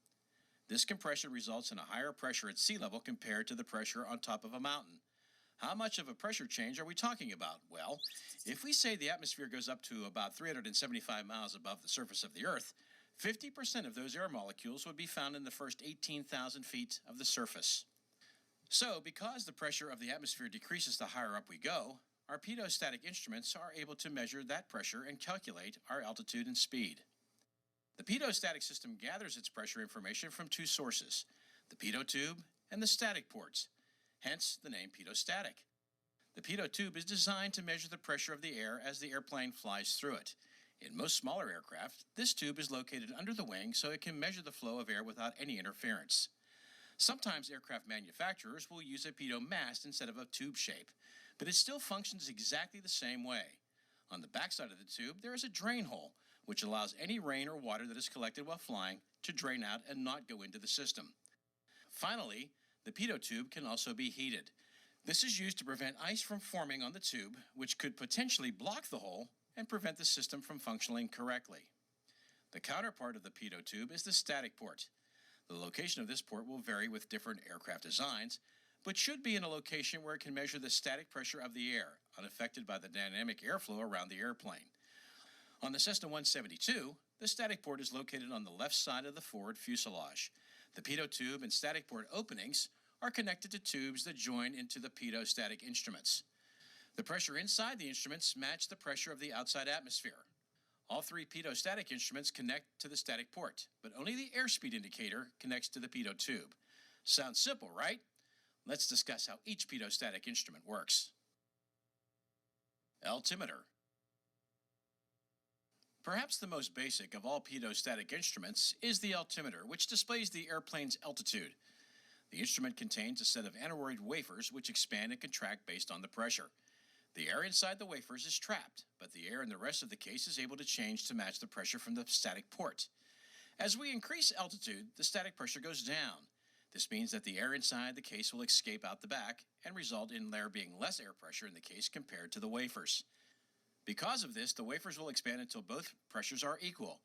S3: This compression results in a higher pressure at sea level compared to the pressure on top of a mountain. How much of a pressure change are we talking about? Well, if we say the atmosphere goes up to about 375 miles above the surface of the Earth, 50% of those air molecules would be found in the first 18,000 feet of the surface. So, because the pressure of the atmosphere decreases the higher up we go, our pitot-static instruments are able to measure that pressure and calculate our altitude and speed. The pitot-static system gathers its pressure information from two sources, the pitot tube and the static ports, hence the name pitot-static. The pitot tube is designed to measure the pressure of the air as the airplane flies through it. In most smaller aircraft, this tube is located under the wing so it can measure the flow of air without any interference. Sometimes aircraft manufacturers will use a pitot mast instead of a tube shape, but it still functions exactly the same way. On the backside of the tube, there is a drain hole, which allows any rain or water that is collected while flying to drain out and not go into the system. Finally, the pitot tube can also be heated. This is used to prevent ice from forming on the tube, which could potentially block the hole and prevent the system from functioning correctly. The counterpart of the pitot tube is the static port. The location of this port will vary with different aircraft designs, but should be in a location where it can measure the static pressure of the air, unaffected by the dynamic airflow around the airplane. On the Cessna 172, the static port is located on the left side of the forward fuselage. The pitot tube and static port openings are connected to tubes that join into the pitot-static instruments. The pressure inside the instruments match the pressure of the outside atmosphere. All three pitot-static instruments connect to the static port, but only the airspeed indicator connects to the pitot tube. Sounds simple, right? Let's discuss how each pitot-static instrument works. Altimeter. Perhaps the most basic of all pitot-static instruments is the altimeter, which displays the airplane's altitude. The instrument contains a set of aneroid wafers which expand and contract based on the pressure. The air inside the wafers is trapped, but the air in the rest of the case is able to change to match the pressure from the static port. As we increase altitude, the static pressure goes down. This means that the air inside the case will escape out the back and result in there being less air pressure in the case compared to the wafers. Because of this, the wafers will expand until both pressures are equal.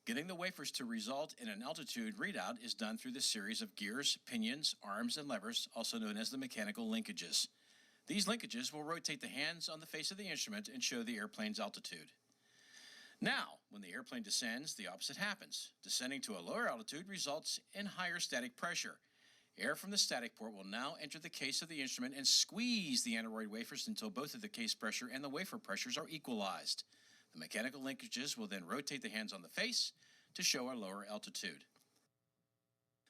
S3: Getting the wafers to result in an altitude readout is done through the series of gears, pinions, arms, and levers, also known as the mechanical linkages. These linkages will rotate the hands on the face of the instrument and show the airplane's altitude. Now, when the airplane descends, the opposite happens. Descending to a lower altitude results in higher static pressure. Air from the static port will now enter the case of the instrument and squeeze the aneroid wafers until both of the case pressure and the wafer pressures are equalized. The mechanical linkages will then rotate the hands on the face to show a lower altitude.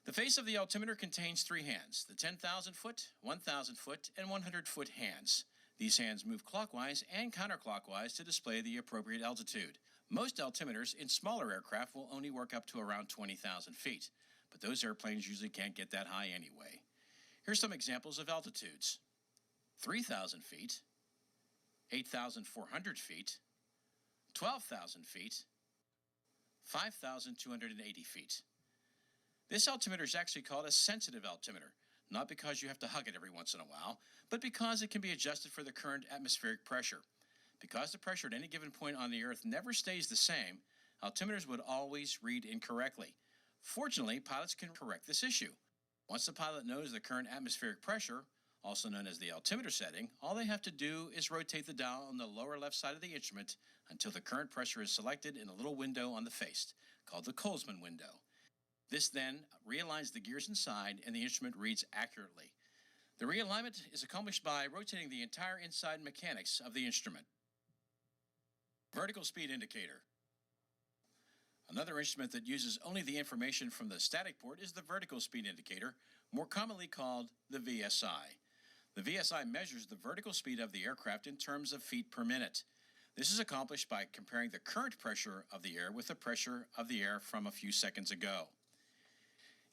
S3: The face of the altimeter contains three hands, the 10,000 foot, 1,000 foot, and 100 foot hands. These hands move clockwise and counterclockwise to display the appropriate altitude. Most altimeters in smaller aircraft will only work up to around 20,000 feet, but those airplanes usually can't get that high anyway. Here's some examples of altitudes. 3,000 feet, 8,400 feet, 12,000 feet, 5,280 feet. This altimeter is actually called a sensitive altimeter, not because you have to hug it every once in a while, but because it can be adjusted for the current atmospheric pressure. Because the pressure at any given point on the Earth never stays the same, altimeters would always read incorrectly. Fortunately, pilots can correct this issue. Once the pilot knows the current atmospheric pressure, also known as the altimeter setting, all they have to do is rotate the dial on the lower left side of the instrument until the current pressure is selected in a little window on the face, called the Colesman window. This then realigns the gears inside and the instrument reads accurately. The realignment is accomplished by rotating the entire inside mechanics of the instrument. Vertical speed indicator. Another instrument that uses only the information from the static port is the vertical speed indicator, more commonly called the VSI. The VSI measures the vertical speed of the aircraft in terms of feet per minute. This is accomplished by comparing the current pressure of the air with the pressure of the air from a few seconds ago.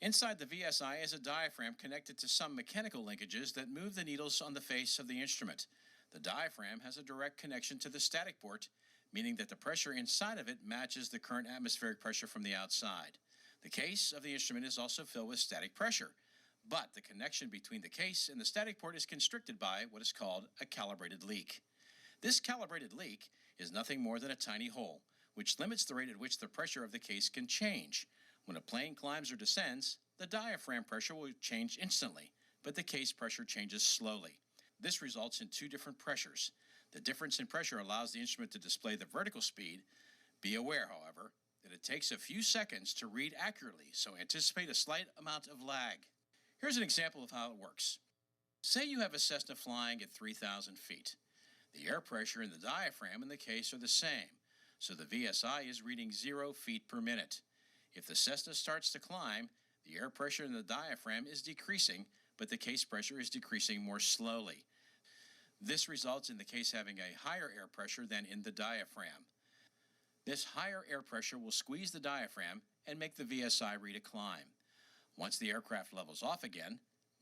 S3: Inside the VSI is a diaphragm connected to some mechanical linkages that move the needles on the face of the instrument. The diaphragm has a direct connection to the static port, meaning that the pressure inside of it matches the current atmospheric pressure from the outside. The case of the instrument is also filled with static pressure, but the connection between the case and the static port is constricted by what is called a calibrated leak. This calibrated leak is nothing more than a tiny hole, which limits the rate at which the pressure of the case can change. When a plane climbs or descends, the diaphragm pressure will change instantly, but the case pressure changes slowly. This results in two different pressures. The difference in pressure allows the instrument to display the vertical speed. Be aware, however, that it takes a few seconds to read accurately, so anticipate a slight amount of lag. Here's an example of how it works. Say you have a Cessna flying at 3,000 feet. The air pressure and the diaphragm in the case are the same, so the VSI is reading 0 feet per minute. If the Cessna starts to climb, the air pressure in the diaphragm is decreasing, but the case pressure is decreasing more slowly. This results in the case having a higher air pressure than in the diaphragm. This higher air pressure will squeeze the diaphragm and make the VSI read a climb. Once the aircraft levels off again,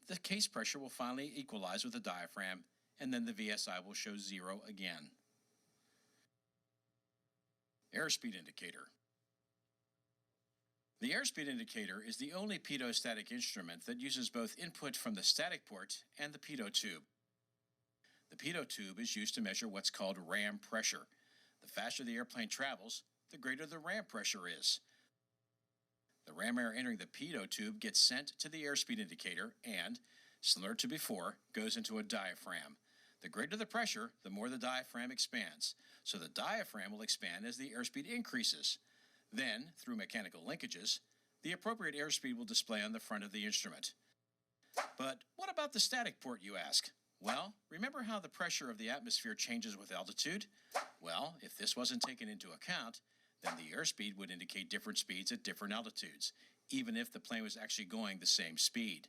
S3: the case pressure will finally equalize with the diaphragm, and then the VSI will show 0 again. Airspeed indicator. The airspeed indicator is the only pitot-static instrument that uses both input from the static port and the pitot tube. The pitot tube is used to measure what's called ram pressure. The faster the airplane travels, the greater the ram pressure is. The ram air entering the pitot tube gets sent to the airspeed indicator and, similar to before, goes into a diaphragm. The greater the pressure, the more the diaphragm expands. So the diaphragm will expand as the airspeed increases. Then, through mechanical linkages, the appropriate airspeed will display on the front of the instrument. But what about the static port, you ask? Well, remember how the pressure of the atmosphere changes with altitude? Well, if this wasn't taken into account, then the airspeed would indicate different speeds at different altitudes, even if the plane was actually going the same speed.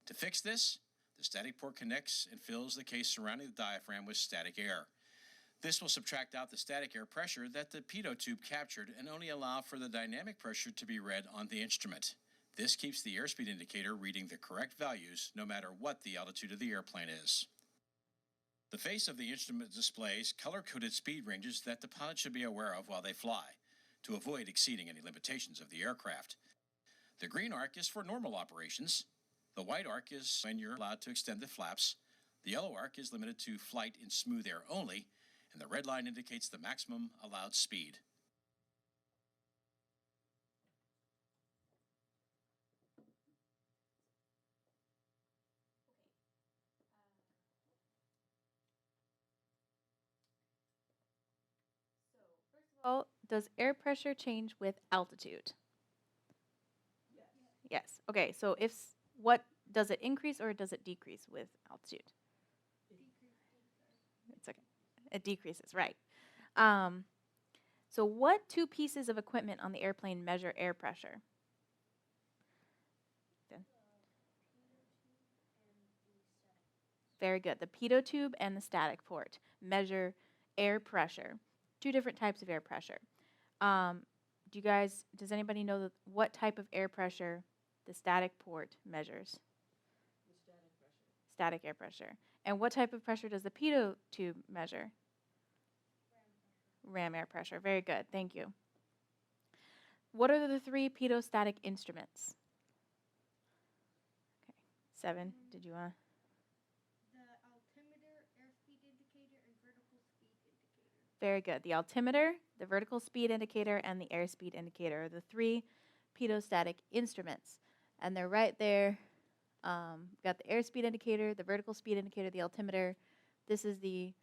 S3: To fix this, the static port connects and fills the case surrounding the diaphragm with static air. This will subtract out the static air pressure that the pitot tube captured and only allow for the dynamic pressure to be read on the instrument. This keeps the airspeed indicator reading the correct values no matter what the altitude of the airplane is. The face of the instrument displays color-coded speed ranges that the pilot should be aware of while they fly, to avoid exceeding any limitations of the aircraft. The green arc is for normal operations. The white arc is when you're allowed to extend the flaps. The yellow arc is limited to flight in smooth air only, and the red line indicates the maximum allowed speed.
S2: Well, does air pressure change with altitude? Yes. Okay, so what does it increase or does it decrease with altitude? It's okay. It decreases, right. So what two pieces of equipment on the airplane measure air pressure? Very good. The pitot tube and the static port measure air pressure. Two different types of air pressure. Does anybody know what type of air pressure the static port measures?
S6: The static pressure.
S2: Static air pressure. And what type of pressure does the pitot tube measure? Ram air pressure. Very good. Thank you. What are the three pitot-static instruments? Okay. 7. Did you want to?
S5: The altimeter, airspeed indicator, and vertical speed indicator.
S2: Very good. The altimeter, the vertical speed indicator, and the airspeed indicator are the three pitot-static instruments. And they're right there. We've got the airspeed indicator, the vertical speed indicator, the altimeter. This is the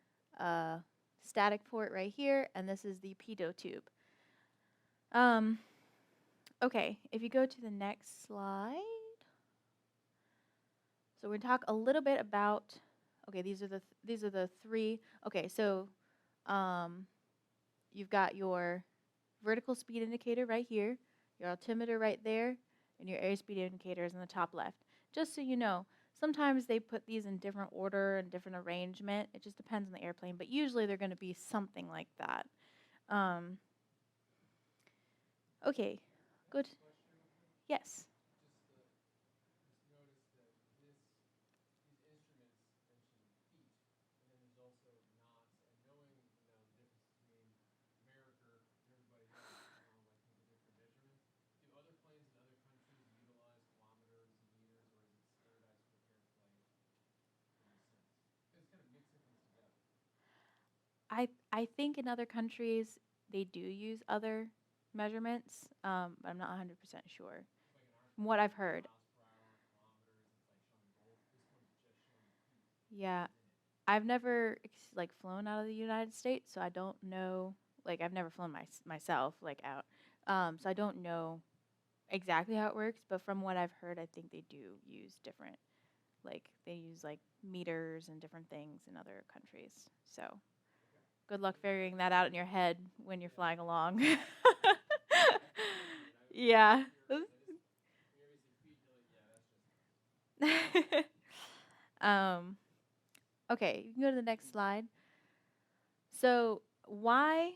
S2: static port right here, and this is the pitot tube. Okay, if you go to the next slide. So we're going to talk a little bit about, okay, these are the three. Okay, so you've got your vertical speed indicator right here, your altimeter right there, and your airspeed indicator is in the top left. Just so you know, sometimes they put these in different order and different arrangement. It just depends on the airplane, but usually they're going to be something like that. Okay, good. Yes. I think in other countries they do use other measurements. I'm not 100% sure. From what I've heard. Yeah, I've never flown out of the United States, so I don't know like I've never flown myself like out. So I don't know exactly how it works, but from what I've heard, I think they do use different, like they use like meters and different things in other countries. So good luck figuring that out in your head when you're flying along. Yeah. um, okay, you can go to the next slide. So why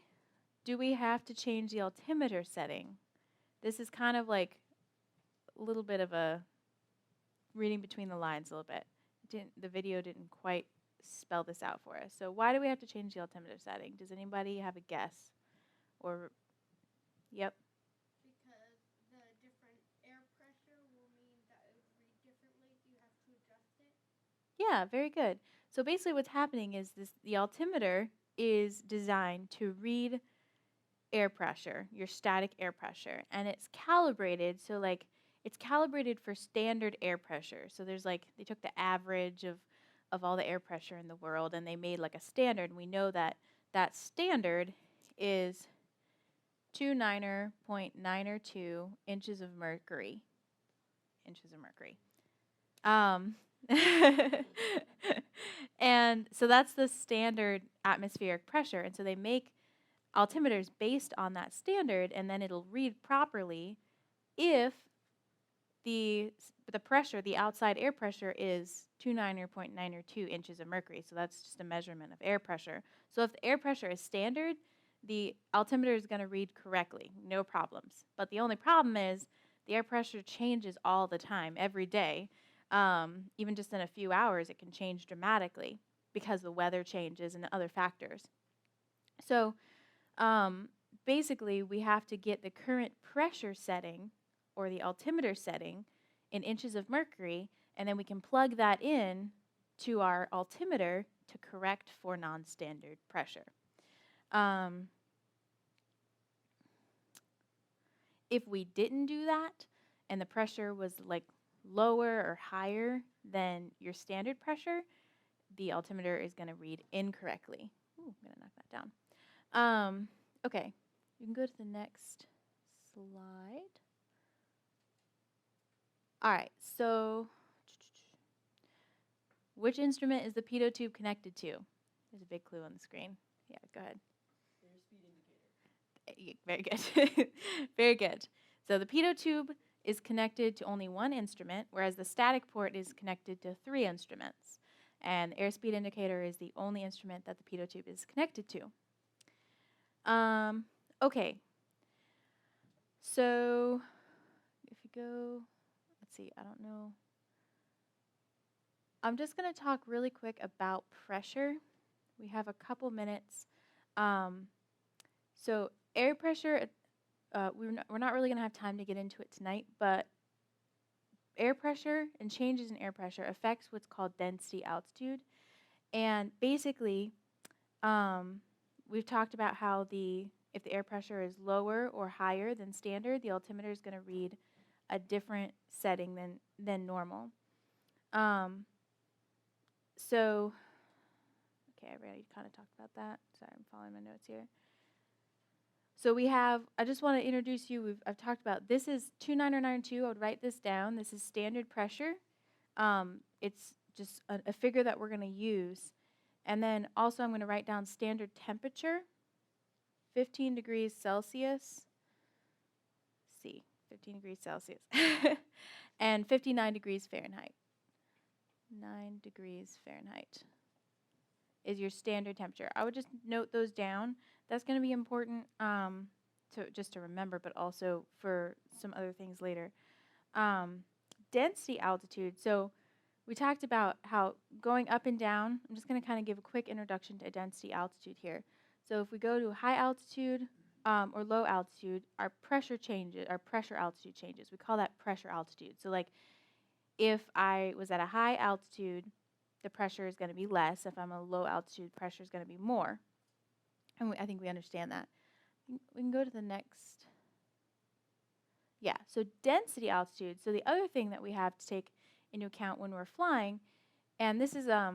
S2: do we have to change the altimeter setting? This is kind of like a little bit of a reading between the lines a little bit. The video didn't quite spell this out for us. So why do we have to change the altimeter setting? Does anybody have a guess? Or, yep.
S5: Because the different air pressure will mean that it would read differently. You have to adjust it.
S2: Yeah, very good. So basically what's happening is the altimeter is designed to read air pressure, your static air pressure, and it's calibrated, so like it's calibrated for standard air pressure. So there's like they took the average of all the air pressure in the world and they made like a standard, and we know that that standard is 29.902 inches of mercury. And so that's the standard atmospheric pressure, and so they make altimeters based on that standard, and then it'll read properly if the pressure, the outside air pressure, is 29.902 inches of mercury. So that's just a measurement of air pressure. So if the air pressure is standard, the altimeter is going to read correctly, no problems. But the only problem is the air pressure changes all the time, every day. Even just in a few hours, it can change dramatically because the weather changes and other factors. So basically, we have to get the current pressure setting or the altimeter setting in inches of mercury, and then we can plug that in to our altimeter to correct for non-standard pressure. If we didn't do that and the pressure was like lower or higher than your standard pressure, the altimeter is going to read incorrectly. Ooh, I'm going to knock that down. Okay, you can go to the next slide. All right, so which instrument is the pitot tube connected to? There's a big clue on the screen. Yeah, go ahead.
S6: Airspeed indicator.
S2: Very good. Very good. So the pitot tube is connected to only one instrument, whereas the static port is connected to 3 instruments. And the airspeed indicator is the only instrument that the pitot tube is connected to. Okay. So if you go, let's see, I don't know. I'm just going to talk really quick about pressure. We have a couple minutes. So air pressure, we're not really going to have time to get into it tonight, but air pressure and changes in air pressure affects what's called density altitude. And basically, we've talked about how if the air pressure is lower or higher than standard, the altimeter is going to read a different setting than normal. So, okay, I already kind of talked about that. Sorry, I'm following my notes here. So we have, I just want to introduce you, I've talked about, this is 29902, I would write this down. This is standard pressure. It's just a figure that we're going to use. And then also I'm going to write down standard temperature, 15 degrees Celsius. 15 degrees Celsius. And 59 degrees Fahrenheit. 9 degrees Fahrenheit is your standard temperature. I would just note those down. That's going to be important to remember, but also for some other things later. Density altitude. So we talked about how going up and down. I'm just going to kind of give a quick introduction to density altitude here. So if we go to high altitude or low altitude, our pressure changes, our pressure altitude changes. We call that pressure altitude. So like if I was at a high altitude, the pressure is going to be less. If I'm a low altitude, pressure is going to be more. And I think we understand that. We can go to the next. Yeah, so density altitude. So the other thing that we have to take into account when we're flying, and this is a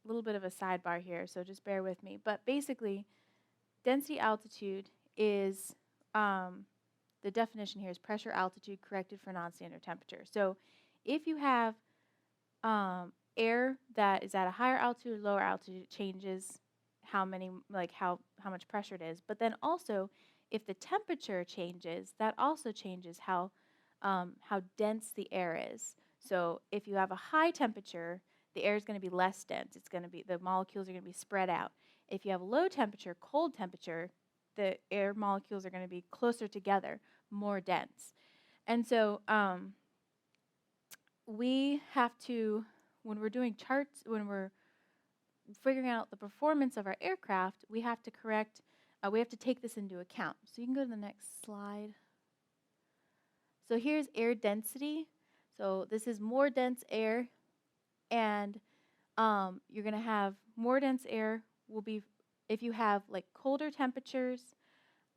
S2: little bit of a sidebar here, so just bear with me. But basically, density altitude is, the definition here is pressure altitude corrected for non-standard temperature. So if you have air that is at a higher altitude or lower altitude, it changes how many, like how much pressure it is. But then also, if the temperature changes, that also changes how dense the air is. So if you have a high temperature, the air is going to be less dense. It's going to be, the molecules are going to be spread out. If you have low temperature, cold temperature, the air molecules are going to be closer together, more dense. And so we have to, when we're doing charts, when we're figuring out the performance of our aircraft, we have to we have to take this into account. So you can go to the next slide. So here's air density. So this is more dense air, and you're going to have more dense air will be if you have like colder temperatures,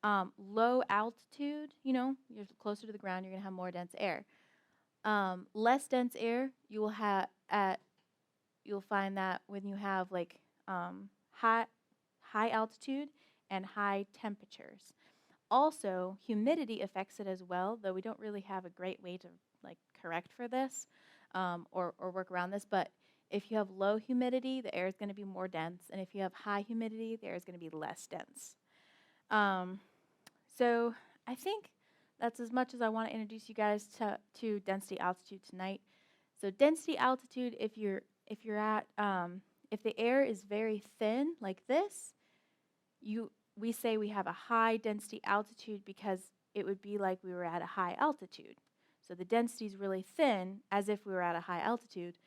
S2: low altitude, you're closer to the ground, you're going to have more dense air. Less dense air, you'll find that when you have like high altitude and high temperatures. Also, humidity affects it as well, though we don't really have a great way to like correct for this or work around this. But if you have low humidity, the air is going to be more dense, and if you have high humidity, the air is going to be less dense. So I think that's as much as I want to introduce you guys to density altitude tonight. So density altitude, if you're at if the air is very thin like this, we say we have a high density altitude because it would be like we were at a high altitude. So the density is really thin as if we were at a high altitude.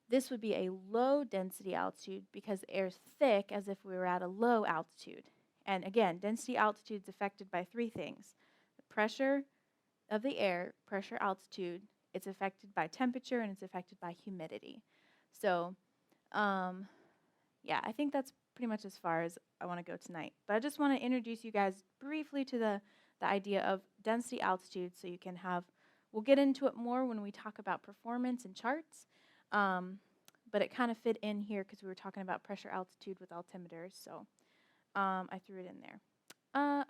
S2: This would be a low density altitude because the air is thick as if we were at a low altitude. And again, density altitude is affected by three things: the pressure of the air, pressure altitude, it's affected by temperature, and it's affected by humidity. So yeah, I think that's pretty much as far as I want to go tonight. But I just want to introduce you guys briefly to the idea of density altitude so you can have, we'll get into it more when we talk about performance and charts. But it kind of fit in here because we were talking about pressure altitude with altimeters, so I threw it in there.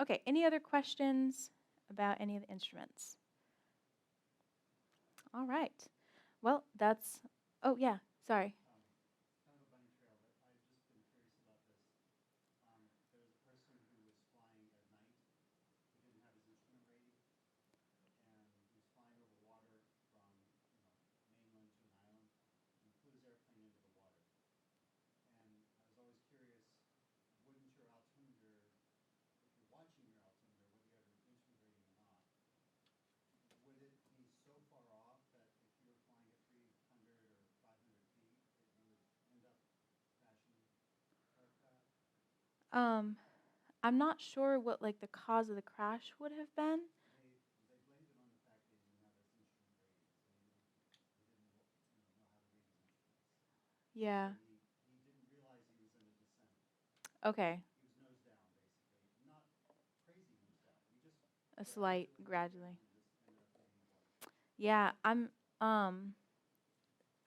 S2: Okay, any other questions about any of the instruments? All right. Well, that's, oh yeah, sorry.
S7: Kind of a bunny trail, but I've just been curious about this. There was a person who was flying at night who didn't have his instrument ready, and he was flying over water from, mainland to an island, and flew his airplane into the water. And I was always curious, wouldn't your altimeter, if you're watching your altimeter, whether you have an instrument rating or not, would it be so far off that if you were flying at 300 or 500 feet, that you would end up crashing aircraft?
S2: I'm not sure what like the cause of the crash would have been.
S7: They blamed it on the fact that he didn't have his instrument rating, so he didn't know how to read his instruments.
S2: Yeah.
S7: So he didn't realize he was in a descent.
S2: Okay.
S7: He was nose down, basically. Not crazy nose down. He just
S2: A slight, gradually.
S7: and just ended up hitting the water.
S2: Yeah,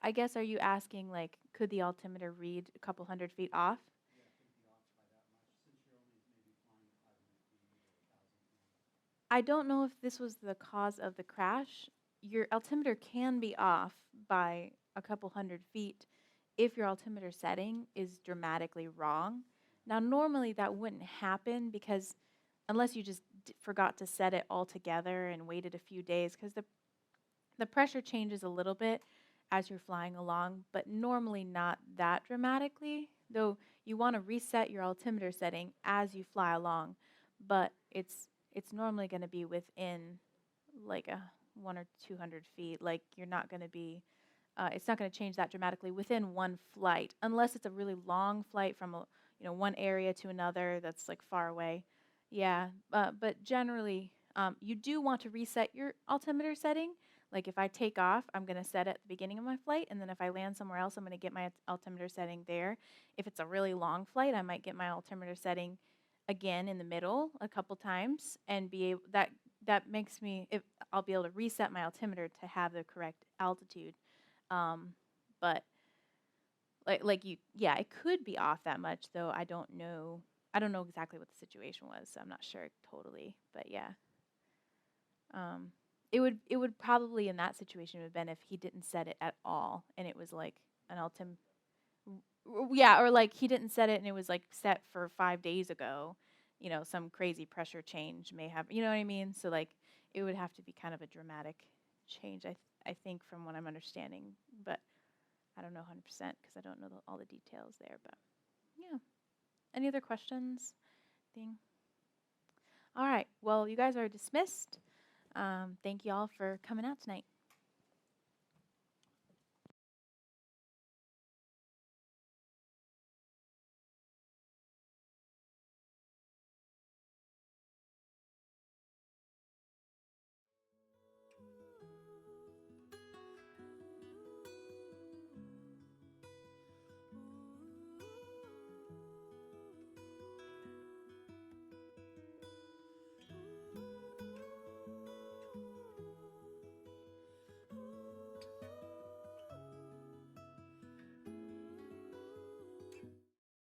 S2: I guess, are you asking, like, could the altimeter read a couple hundred feet off?
S7: Yeah, it could be off by that much, since you're only maybe flying at 500 feet or 1,000 feet.
S2: I don't know if this was the cause of the crash. Your altimeter can be off by a couple hundred feet if your altimeter setting is dramatically wrong. Now, normally that wouldn't happen because unless you just forgot to set it altogether and waited a few days, because the pressure changes a little bit as you're flying along, but normally not that dramatically, though you want to reset your altimeter setting as you fly along, but it's normally going to be within like a 100 or 200 feet. Like you're not going to be, it's not going to change that dramatically within one flight, unless it's a really long flight from one area to another that's like far away. Yeah, but generally, you do want to reset your altimeter setting. Like if I take off, I'm going to set it at the beginning of my flight, and then if I land somewhere else, I'm going to get my altimeter setting there. If it's a really long flight, I might get my altimeter setting again in the middle a couple times, and be able that makes me, if I'll be able to reset my altimeter to have the correct altitude. But it could be off that much, though I don't know I don't know exactly what the situation was, so I'm not sure totally, but yeah. It would probably in that situation have been if he didn't set it at all, and it was like an ultim, yeah, or like he didn't set it and it was like set for 5 days ago. You know, some crazy pressure change may have, you know what I mean? So like it would have to be kind of a dramatic change, I think, from what I'm understanding, but I don't know 100% because I don't know all the details there. But yeah, any other questions? Thing. All right. Well, you guys are dismissed. Thank you all for coming out tonight.